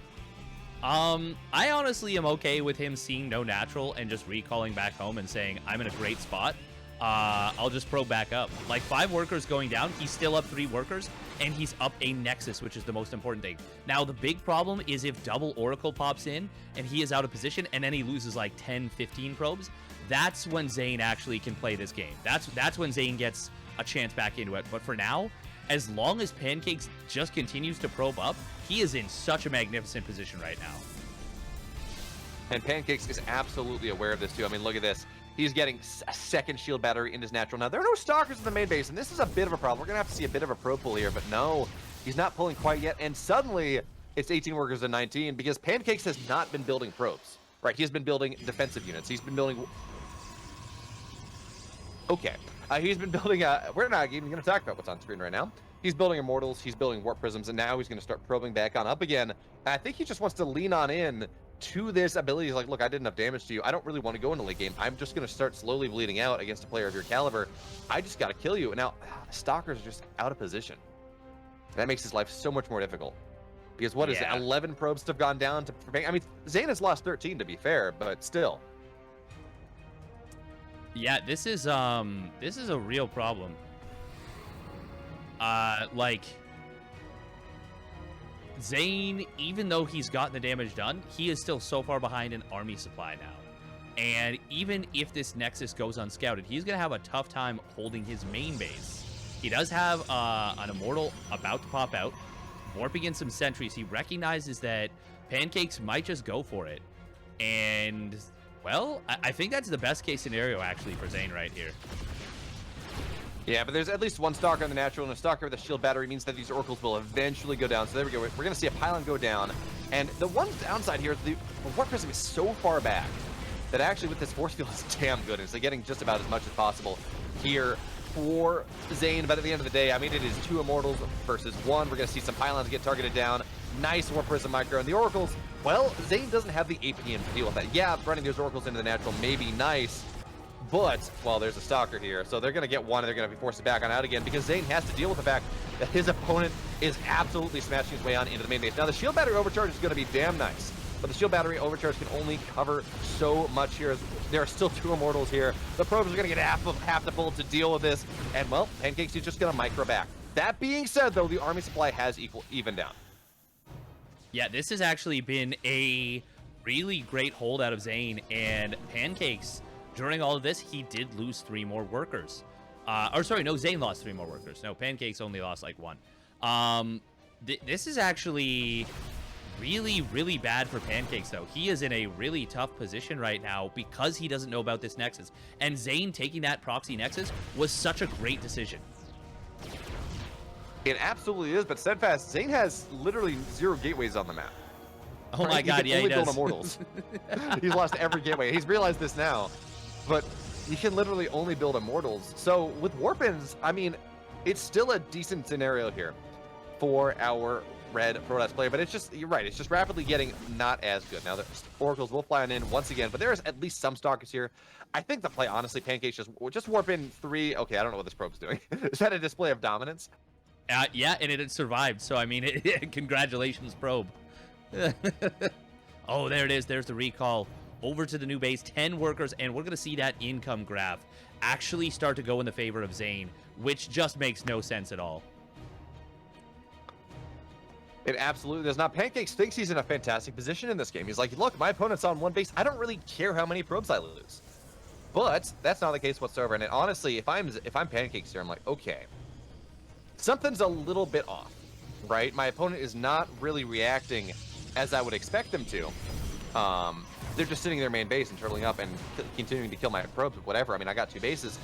S2: I honestly am okay with him seeing no natural and just recalling back home and saying, I'm in a great spot. I'll just probe back up. Like 5 workers going down, he's still up 3 workers, and he's up a Nexus, which is the most important thing. Now, the big problem is if double Oracle pops in and he is out of position and then he loses like 10, 15 probes, that's when Zane actually can play this game. That's when Zane gets a chance back into it. But for now, as long as Pancakes just continues to probe up, he is in such a magnificent position right now.
S1: And Pancakes is absolutely aware of this too. I mean, look at this. He's getting a second shield battery in his natural. Now, there are no Stalkers in the main base, and this is a bit of a problem. We're going to have to see a bit of a pro pull here, but no, he's not pulling quite yet. And suddenly, it's 18 workers to 19 because Pancakes has not been building probes, right? He's been building defensive units. He's been building... Okay. He's been building... we're not even going to talk about what's on screen right now. He's building Immortals, he's building Warp Prisms, and now he's going to start probing back on up again. And I think he just wants to lean on in to this ability. He's like, look, I did enough damage to you. I don't really want to go into late game. I'm just going to start slowly bleeding out against a player of your caliber. I just got to kill you. And now, Stalkers are just out of position. That makes his life so much more difficult. Because what is it? 11 probes have gone down to... I mean, Zane has lost 13, to be fair, but still.
S2: Yeah, this is a real problem. Like... Zane, even though he's gotten the damage done, he is still so far behind in army supply now. And even if this Nexus goes unscouted, he's going to have a tough time holding his main base. He does have an Immortal about to pop out, warping in some sentries. He recognizes that Pancakes might just go for it. And, well, I think that's the best case scenario, actually, for Zane right here.
S1: Yeah, but there's at least 1 Stalker in the natural, and a Stalker with a shield battery means that these Oracles will eventually go down. So there we go. We're going to see a pylon go down. And the one downside here is the Warp Prism is so far back that actually with this force field is damn good. It's getting just about as much as possible here for Zane. But at the end of the day, I mean, it is 2 Immortals versus 1. We're going to see some pylons get targeted down. Nice Warp Prism micro. And the Oracles, well, Zane doesn't have the APM to deal with that. Yeah, running those Oracles into the natural may be nice. But, well, there's a Stalker here, so they're going to get 1, and they're going to be forced to back on out again because Zane has to deal with the fact that his opponent is absolutely smashing his way on into the main base. Now, the shield battery overcharge is going to be damn nice, but the shield battery overcharge can only cover so much here. There are still 2 Immortals here. The probes are going to get half the full to deal with this, and, well, Pancakes is just going to micro back. That being said, though, the army supply has evened down.
S2: Yeah, this has actually been a really great hold out of Zane, and Pancakes... During all of this, he did lose 3 more workers. Zane lost 3 more workers. No, Pancakes only lost like 1. This is actually really, really bad for Pancakes, though. He is in a really tough position right now because he doesn't know about this Nexus. And Zane taking that proxy Nexus was such a great decision.
S1: It absolutely is, but Steadfast, Zane has literally 0 gateways on the map.
S2: Oh my god, yeah, he does.
S1: Build Immortals. He's lost every gateway. He's realized this now. But you can literally only build Immortals. So with Warpins, I mean, it's still a decent scenario here for our red Protoss player, but it's just, you're right, it's just rapidly getting not as good. Now the Oracles will fly on in once again, but there's at least some Stalkers here. I think the play, honestly, Pancakes just warp in 3. Okay, I don't know what this probe's doing. Is that a display of dominance?
S2: Yeah, and it survived. So, I mean, congratulations, probe. Oh, there it is. There's the recall. Over to the new base, 10 workers, and we're going to see that income graph actually start to go in the favor of Zane, which just makes no sense at all.
S1: It absolutely does not. Pancakes thinks he's in a fantastic position in this game. He's like, look, my opponent's on 1 base. I don't really care how many probes I lose. But that's not the case whatsoever. And honestly, if I'm Pancakes here, I'm like, okay, something's a little bit off, right? My opponent is not really reacting as I would expect them to. They're just sitting in their main base and turtling up and continuing to kill my probes with whatever. I mean, I got 2 bases.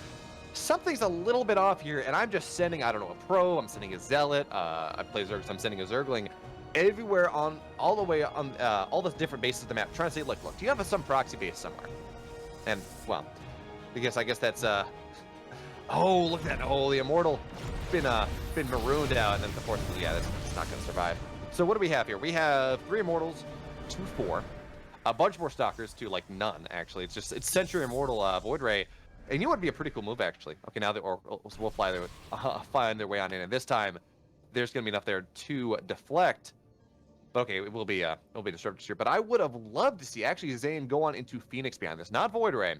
S1: Something's a little bit off here, and I'm just sending, I don't know, a pro, I'm sending a Zealot, I play Zerg, so I'm sending a Zergling, everywhere on, all the way on, all the different bases of the map, trying to say, look, do you have some proxy base somewhere? And, well, I guess that's, oh, look at that. Oh, the Immortal been marooned out. And then, unfortunately, yeah, that's not going to survive. So what do we have here? We have 3 Immortals, 2 4. A bunch more Stalkers, to, like, none, actually. It's Sentry Immortal Void Ray. And you know what would be a pretty cool move, actually? Okay, now that we'll find their way on in. And this time, there's going to be enough there to deflect. But okay, it will be Disruptors here. But I would have loved to see, actually, Zane go on into Phoenix behind this. Not Void Ray,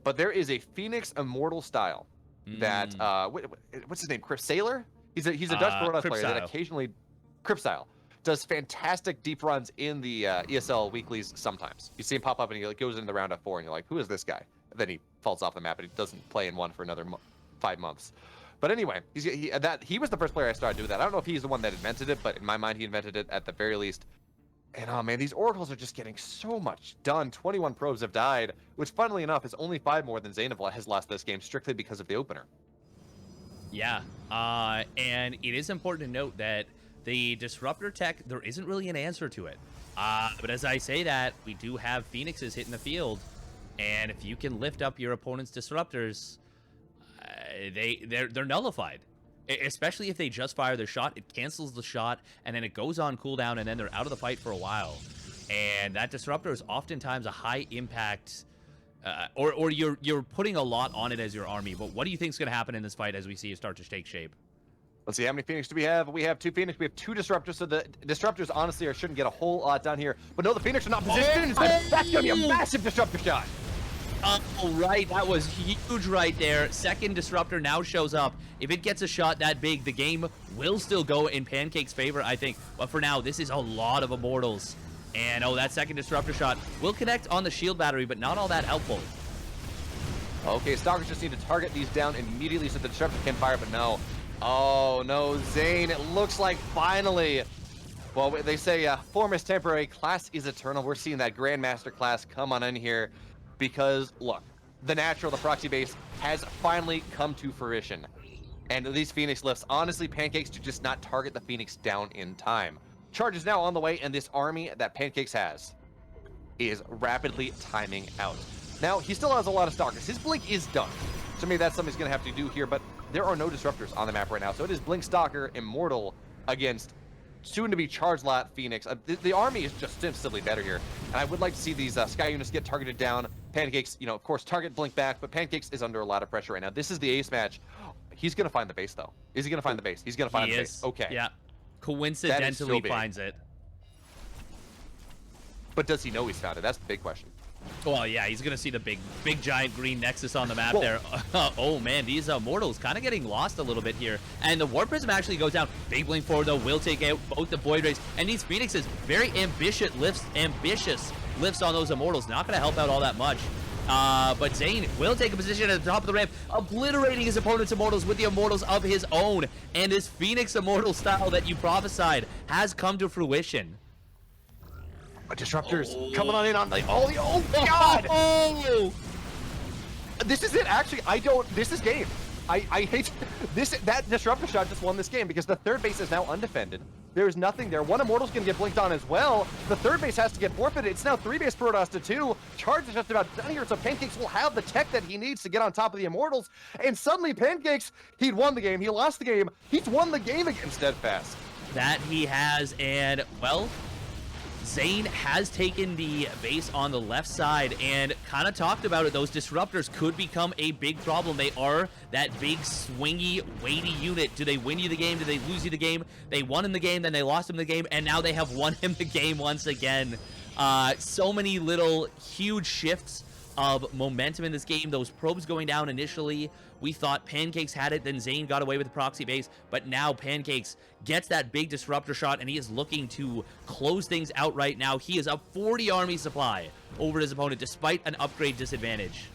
S1: but there is a Phoenix Immortal style that, what's his name? Chris Sailor? He's a Dutch Protoss player that occasionally, Crip style, does fantastic deep runs in the ESL weeklies sometimes. You see him pop up and he goes into the round of 4 and you're like, who is this guy? And then he falls off the map and he doesn't play in one for another 5 months. But anyway, he was the first player I started doing that. I don't know if he's the one that invented it, but in my mind, he invented it at the very least. And oh man, these Oracles are just getting so much done. 21 probes have died, which funnily enough is only 5 more than Zainab has lost this game strictly because of the opener.
S2: Yeah, and it is important to note that the Disruptor tech, there isn't really an answer to it. But as I say that, we do have Phoenixes hitting the field, and if you can lift up your opponent's Disruptors, they're nullified. Especially if they just fire their shot, it cancels the shot, and then it goes on cooldown, and then they're out of the fight for a while. And that Disruptor is oftentimes a high impact, or you're putting a lot on it as your army. But what do you think is going to happen in this fight as we see it start to take shape?
S1: Let's see, how many Phoenix do we have? We have 2 Phoenix. We have 2 Disruptors, so the Disruptors honestly shouldn't get a whole lot done here. But no, the Phoenix are not positioned. That's going to be a massive Disruptor shot.
S2: Oh, right. That was huge right there. Second Disruptor now shows up. If it gets a shot that big, the game will still go in Pancake's favor, I think. But for now, this is a lot of Immortals. And, oh, that second Disruptor shot will connect on the shield battery, but not all that helpful.
S1: Okay, Stalkers just need to target these down immediately so the Disruptor can fire, but no. Oh, no, Zane, it looks like finally... Well, they say form is temporary, class is eternal. We're seeing that Grandmaster class come on in here. Because, look, the proxy base has finally come to fruition. And these Phoenix lifts, honestly, Pancakes to just not target the Phoenix down in time. Charge is now on the way, and this army that Pancakes has is rapidly timing out. Now, he still has a lot of Stalkers. His Blink is done. So maybe that's something he's going to have to do here, but there are no Disruptors on the map right now. So it is Blink Stalker Immortal against soon-to-be Charge Lot Phoenix. The army is just simply better here. And I would like to see these Sky units get targeted down. Pancakes, of course, target Blink back, but Pancakes is under a lot of pressure right now. This is the ace match. He's going to find the base, though. Is he going to find the base? He's going to find the base. Okay.
S2: Yeah. Coincidentally finds it.
S1: But does he know he's found it? That's the big question.
S2: Well, yeah, he's going to see the big giant green Nexus on the map there. Oh, man, these Immortals kind of getting lost a little bit here. And the Warp Prism actually goes down. Big Blink forward, though, will take out both the Void Rays. And these Phoenixes, very ambitious lifts on those Immortals. Not going to help out all that much. But Zane will take a position at the top of the ramp, obliterating his opponent's Immortals with the Immortals of his own. And this Phoenix Immortal style that you prophesied has come to fruition.
S1: Disruptors coming on in on the oh god! Oh! This is it. Actually, this is game. I hate this. That Disruptor shot just won this game because the third base is now undefended. There's nothing there. One Immortal's gonna get blinked on as well. The third base has to get forfeited. It's now 3 base Protoss to 2. Charge is just about done here, so Pancakes will have the tech that he needs to get on top of the Immortals. And suddenly Pancakes, he'd won the game. He lost the game. He's won the game against Steadfast.
S2: That he has, and well, Zane has taken the base on the left side and kind of talked about it. Those Disruptors could become a big problem. They are that big, swingy, weighty unit. Do they win you the game? Do they lose you the game? They won him the game, then they lost him the game, and now they have won him the game once again. So many little huge shifts of momentum in this game. Those probes going down initially, we thought Pancakes had it, then Zane got away with the proxy base, but now Pancakes gets that big Disruptor shot, and he is looking to close things out right now. He is up 40 army supply over his opponent, despite an upgrade disadvantage.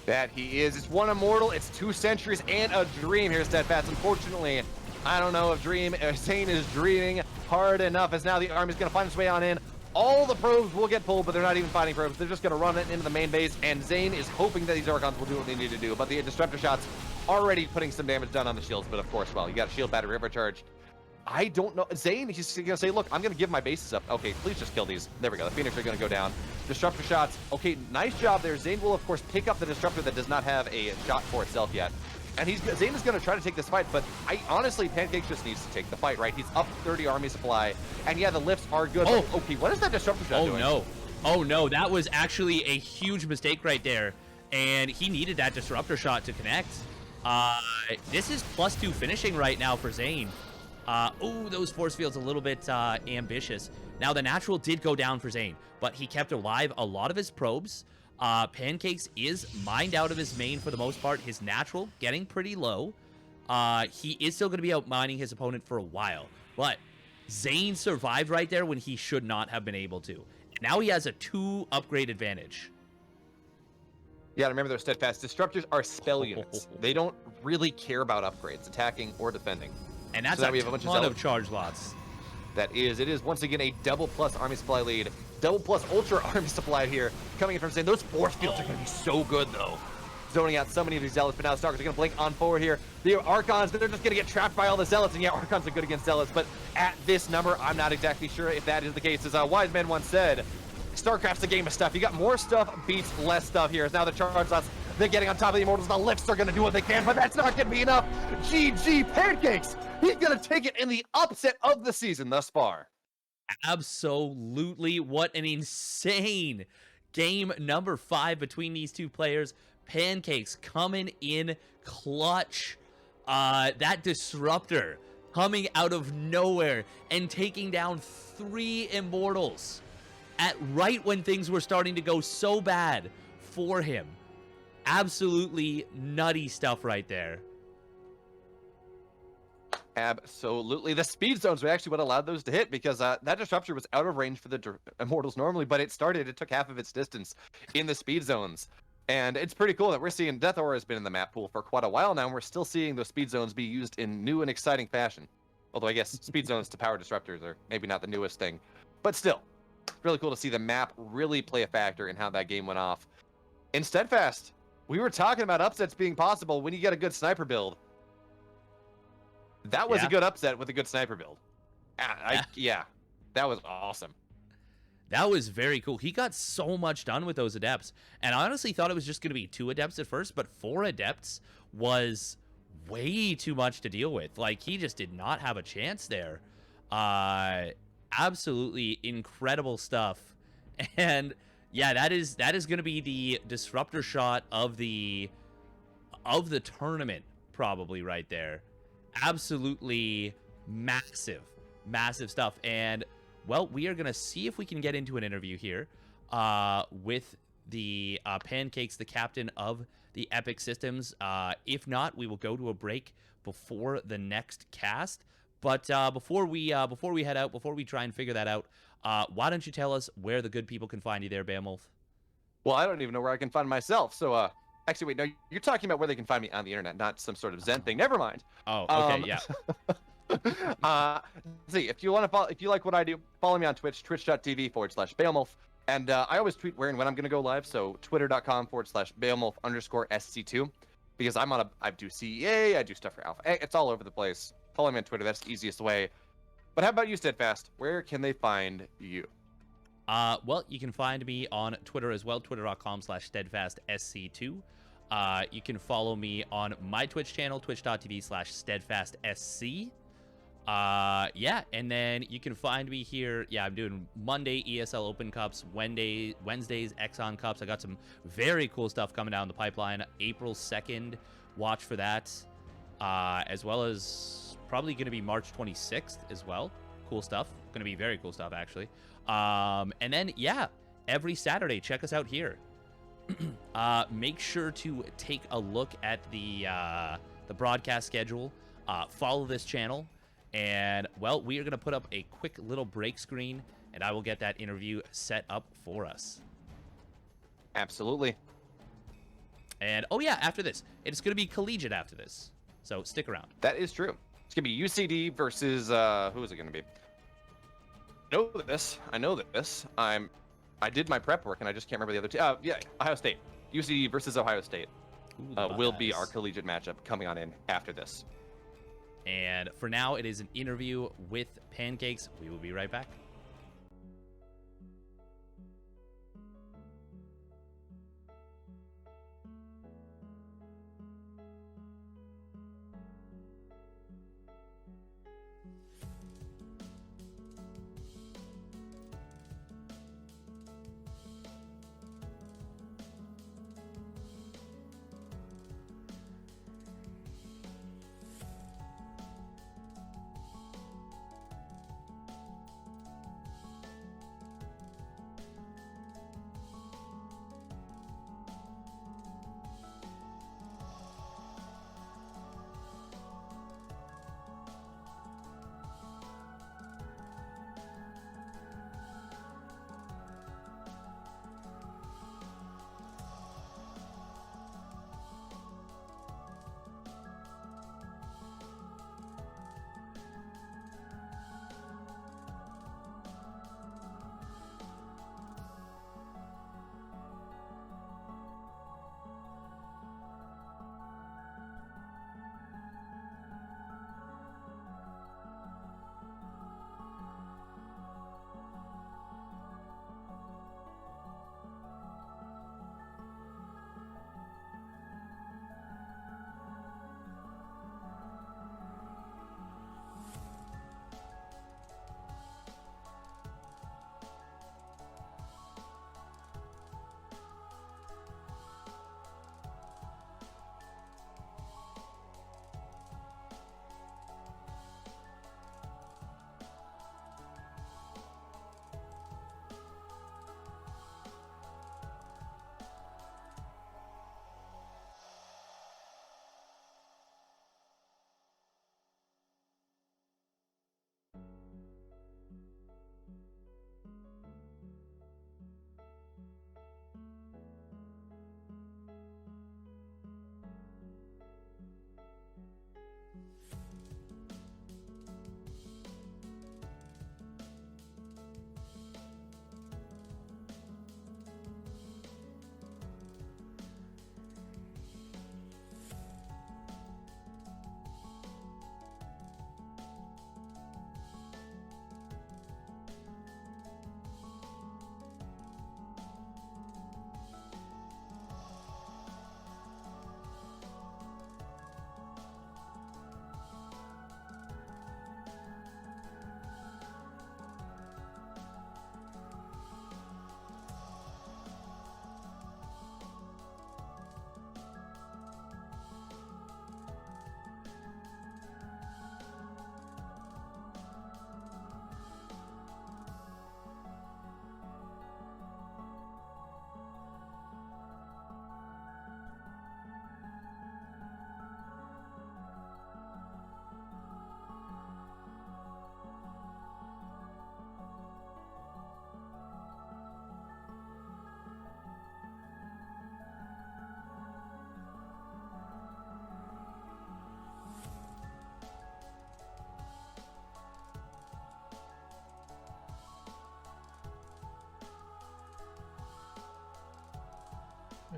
S1: That he is. It's 1 Immortal, it's 2 Sentries, and a Dream here, Steadfast. Unfortunately, I don't know if Zane is dreaming hard enough, as now the army's going to find its way on in. All the probes will get pulled, but they're not even fighting probes. They're just going to run it into the main base, and Zane is hoping that these Archons will do what they need to do. But the Disruptor shots already putting some damage done on the shields, but of course, well, you got a shield battery overcharged. I don't know. Zane, he's going to say, look, I'm going to give my bases up. Okay, please just kill these. There we go. The Phoenix are going to go down. Disruptor shots. Okay, nice job there. Zane will, of course, pick up the Disruptor that does not have a shot for itself yet. And Zane is going to try to take this fight, but honestly, Pancakes just needs to take the fight, right? He's up 30 army supply. And yeah, the lifts are good.
S2: Oh.
S1: But, okay, what is that Disruptor shot doing?
S2: No. Oh, no. That was actually a huge mistake right there. And he needed that Disruptor shot to connect. This is +2 finishing right now for Zane. Oh, those force fields a little bit ambitious. Now, the natural did go down for Zane, but he kept alive a lot of his probes. Pancakes is mined out of his main for the most part. His natural getting pretty low. He is still going to be out mining his opponent for a while, but Zane survived right there when he should not have been able to. Now he has a 2 upgrade advantage.
S1: Yeah, remember those steadfast disruptors are spell units. They don't really care about upgrades, attacking or defending.
S2: And that's
S1: so
S2: a ton of charge lots.
S1: It is once again a double plus army supply lead. Double plus ultra army supply here coming in from Zane. Those force fields are going to be so good though. Zoning out so many of these zealots, but now Stalkers are going to blink on forward here. The Archons, they're just going to get trapped by all the zealots, and yeah, Archons are good against zealots, but at this number, I'm not exactly sure if that is the case. As a wise man once said, StarCraft's a game of stuff. You got more stuff beats less stuff here. As now the charge lots, they're getting on top of the Immortals. The lifts are going to do what they can, but that's not going to be enough. GG Pancakes. He's going to take it in the upset of the season thus far.
S2: Absolutely. What an insane game number 5 between these two players. Pancakes coming in clutch. That Disruptor coming out of nowhere and taking down 3 Immortals at right when things were starting to go so bad for him. Absolutely nutty stuff right there.
S1: Absolutely. The speed zones were actually what allowed those to hit, because that Disruptor was out of range for the Immortals normally, but it took half of its distance in the speed zones. And it's pretty cool that we're seeing Death Aura has been in the map pool for quite a while now, and we're still seeing those speed zones be used in new and exciting fashion. Although I guess speed zones to power Disruptors are maybe not the newest thing. But still, it's really cool to see the map really play a factor in how that game went off. In Steadfast, we were talking about upsets being possible when you get a good sniper build. That was a good upset with a good sniper build. Yeah, that was awesome.
S2: That was very cool. He got so much done with those Adepts. And I honestly thought it was just going to be 2 Adepts at first, but 4 Adepts was way too much to deal with. Like, he just did not have a chance there. Absolutely incredible stuff. And yeah, that is going to be the Disruptor shot of the tournament, probably right there. Absolutely massive stuff. And well, we are going to see if we can get into an interview here with the Pancakes, the captain of the Epic Systems. If not, we will go to a break before the next cast. But before we head out, before we try and figure that out, why don't you tell us where the good people can find you there, Beowulf?
S1: Well, I don't even know where I can find myself. So, actually, wait, no, you're talking about where they can find me on the internet, not some sort of Zen thing. Never mind.
S2: Oh, okay, yeah.
S1: See, if you want to follow, if you like what I do, follow me on Twitch, twitch.tv/Beowulf. And I always tweet where and when I'm going to go live. So twitter.com/Beowulf_SC2, because I do CEA, I do stuff for Alpha. It's all over the place. Follow me on Twitter. That's the easiest way. But how about you, Steadfast? Where can they find you?
S2: Well, you can find me on Twitter as well, twitter.com/SteadfastSC2. You can follow me on my Twitch channel, twitch.tv/SteadfastSC. Yeah, and then you can find me here. Yeah, I'm doing Monday ESL Open Cups, Wednesdays Exxon Cups. I got some very cool stuff coming down the pipeline. April 2nd, watch for that. As well as probably going to be March 26th as well. Cool stuff. Going to be very cool stuff, actually. And then, yeah, every Saturday, check us out here. Make sure to take a look at the broadcast schedule. Follow this channel. And, well, we are going to put up a quick little break screen, and I will get that interview set up for us.
S1: Absolutely.
S2: And, oh, yeah, after this. It's going to be collegiate after this. So stick around.
S1: That is true. It's going to be UCD versus, who is it going to be? I know this. I did my prep work, and I just can't remember the other two. Yeah, Ohio State. UCD versus Ohio State will be our collegiate matchup coming on in after this.
S2: And for now, it is an interview with Pancakes. We will be right back.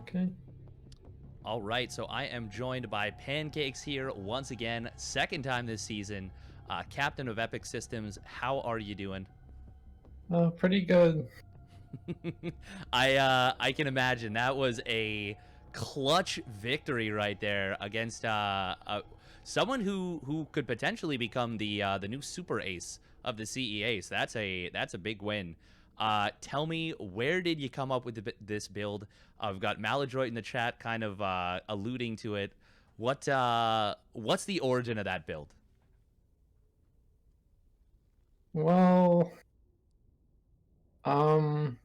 S3: Okay.
S2: All right, so I am joined by Pancakes here once again, second time this season. Captain of Epic Systems, how are you doing?
S3: Pretty good.
S2: I can imagine that was a clutch victory right there against someone who could potentially become the new super ace of the CEA. So that's a big win. Tell me, where did you come up with this build? I've got Maladroit in the chat, kind of alluding to it. What's the origin of that build?
S3: Well, um,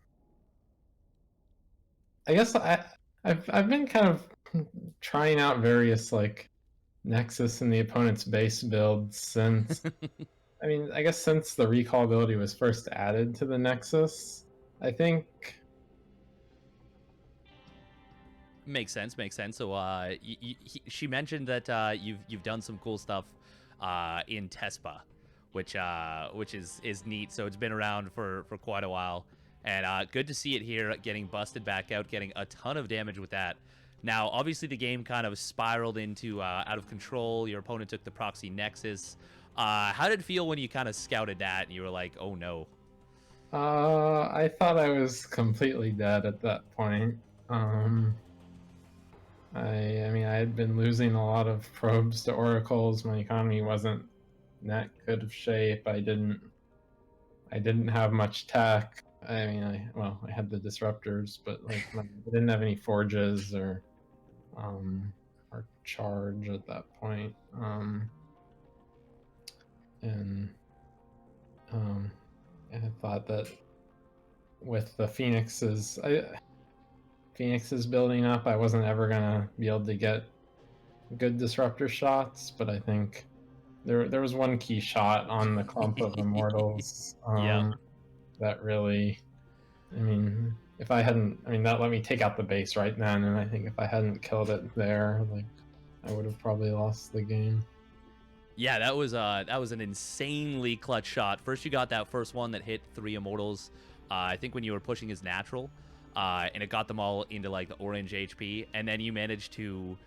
S3: I guess I've been kind of trying out various like Nexus and the opponent's base builds since I mean, I guess since the recall ability was first added to the Nexus, I think.
S2: Makes sense. Makes sense. So, she mentioned that you've done some cool stuff in Tespa, which is neat. So it's been around for quite a while, and good to see it here getting busted back out, getting a ton of damage with that. Now, obviously, the game kind of spiraled into out of control. Your opponent took the proxy nexus. How did it feel when you kind of scouted that and you were like, oh no?
S3: I thought I was completely dead at that point. I mean, I had been losing a lot of probes to oracles. My economy wasn't in that good of shape. I didn't have much tech. I mean, I had the disruptors, but like I didn't have any forges or charge at that point. And I thought that with the Phoenixes building up, I wasn't ever gonna be able to get good disruptor shots, but I think there was one key shot on the clump of immortals
S2: Yep.
S3: that really, I mean, if I hadn't, I mean, that let me take out the base right then, and I think if I hadn't killed it there, like, I would have probably lost the game.
S2: Yeah, that was an insanely clutch shot. First, you got that first one that hit 3 immortals. I think when you were pushing his natural, and it got them all into like the orange HP, and then you managed to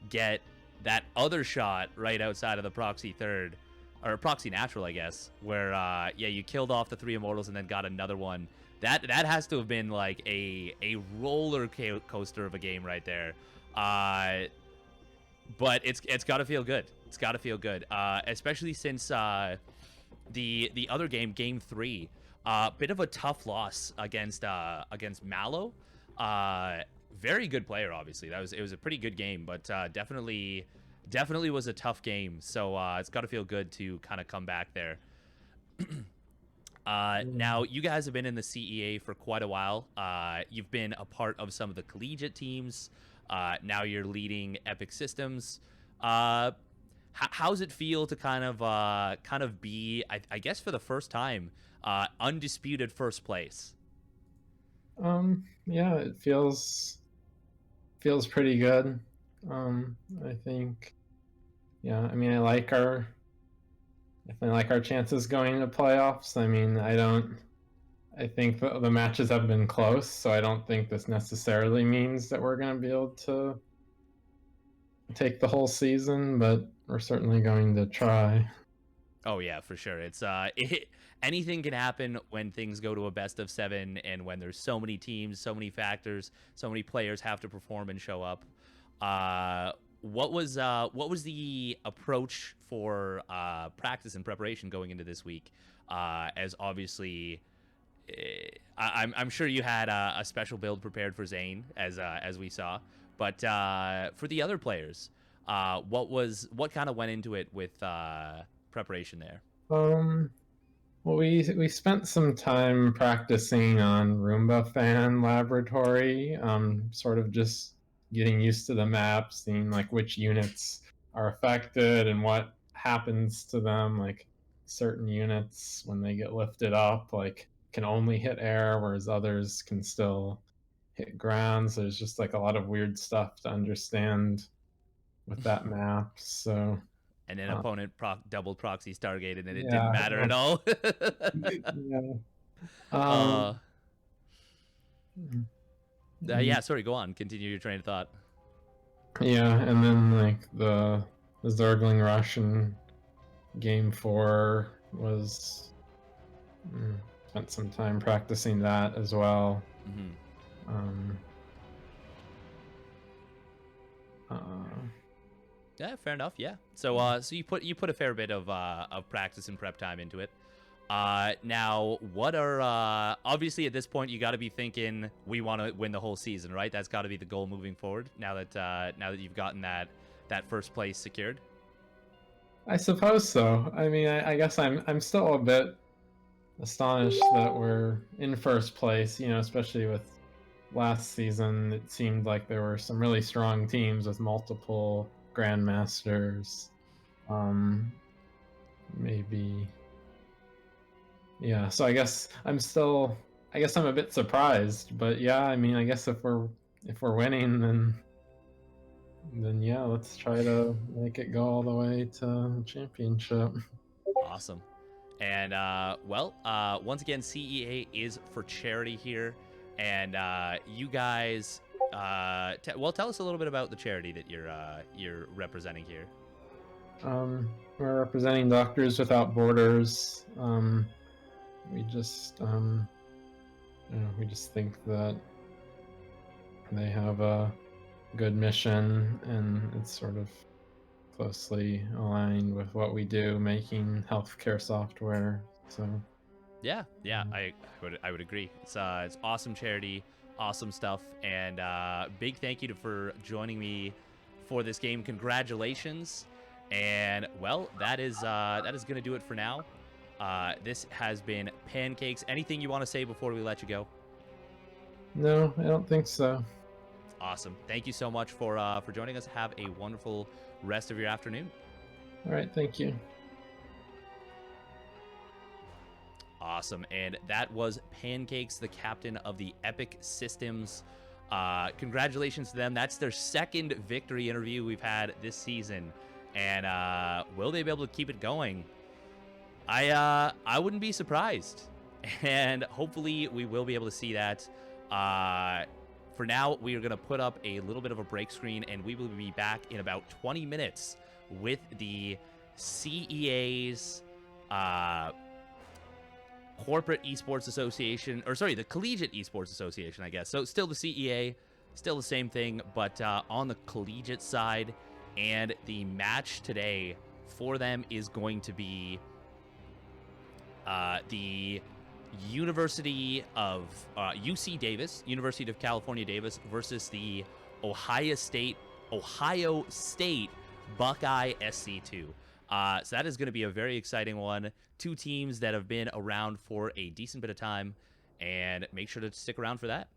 S2: get that other shot right outside of the proxy third, or proxy natural, I guess, where you killed off the 3 immortals and then got another one. That has to have been like a roller coaster of a game right there. But it's got to feel good. It's got to feel good, especially since the other game, Game 3, bit of a tough loss against Mallow. Very good player, obviously. It was a pretty good game, but definitely was a tough game. So it's got to feel good to kind of come back there. Now, you guys have been in the CEA for quite a while. You've been a part of some of the collegiate teams. Now you're leading Epic Systems. How's it feel to kind of be, I guess for the first time, undisputed first place?
S3: Yeah, it feels pretty good. I think, yeah, I mean, I definitely like our chances going into playoffs. I mean, I think the matches have been close, so I don't think this necessarily means that we're going to be able to take the whole season, but we're certainly going to try.
S2: Oh yeah, for sure. It's anything can happen when things go to a best of 7, and when there's so many teams, so many factors, so many players have to perform and show up. What was the approach for practice and preparation going into this week? As obviously, I'm sure you had a special build prepared for Zane, as we saw, but for the other players, what kind of went into it with preparation there?
S3: Well, we spent some time practicing on Roomba Fan Laboratory, sort of just getting used to the map, seeing like which units are affected and what happens to them. Like certain units, when they get lifted up, like can only hit air, whereas others can still hit ground. So there's just like a lot of weird stuff to understand with that map. So
S2: And then opponent doubled proxy Stargate, and then it didn't
S3: yeah,
S2: matter at all.
S3: yeah.
S2: uh,
S3: Mm,
S2: yeah, sorry, go on. Continue your train of thought.
S3: yeah, and then like the Zergling Rush in Game 4 was spent some time practicing that as well.
S2: Mm-hmm.
S3: Um,
S2: Yeah, fair enough. Yeah. So so you put a fair bit of practice and prep time into it. Now, what are obviously at this point you got to be thinking we want to win the whole season, right? That's got to be the goal moving forward. Now that you've gotten that first place secured.
S3: I suppose so. I mean, I guess I'm still a bit astonished that we're in first place. You know, especially with last season, it seemed like there were some really strong teams with multiple grandmasters. Maybe, yeah. So I guess I'm a bit surprised, but yeah. I mean, I guess if we're winning, then yeah, let's try to make it go all the way to championship.
S2: Awesome. And once again, CEA is for charity here, and you guys Well, tell us a little bit about the charity that you're representing here.
S3: We're representing Doctors Without Borders. We just we just think that they have a good mission, and it's sort of closely aligned with what we do, making healthcare software. So
S2: Yeah, I would agree. It's awesome charity, awesome stuff, and big thank you for joining me for this game. Congratulations, and well, that is going to do it for now. This has been Pancakes. Anything you want to say before we let you go?
S3: no, I don't think so.
S2: Awesome. Thank you so much for joining us. Have a wonderful rest of your afternoon.
S3: All right, thank you.
S2: Awesome. And that was Pancakes, the captain of the Epic Systems. Congratulations to them. That's their second victory interview we've had this season. And will they be able to keep it going? I wouldn't be surprised. And hopefully we will be able to see that. For now, we are going to put up a little bit of a break screen, and we will be back in about 20 minutes with the CEA's Corporate Esports Association, or sorry, the Collegiate Esports Association, I guess. So still the CEA, still the same thing, but on the collegiate side. And the match today for them is going to be the University of UC Davis, University of California Davis versus the Ohio State Buckeye SC2. So that is going to be a very exciting one. Two teams that have been around for a decent bit of time, and make sure to stick around for that.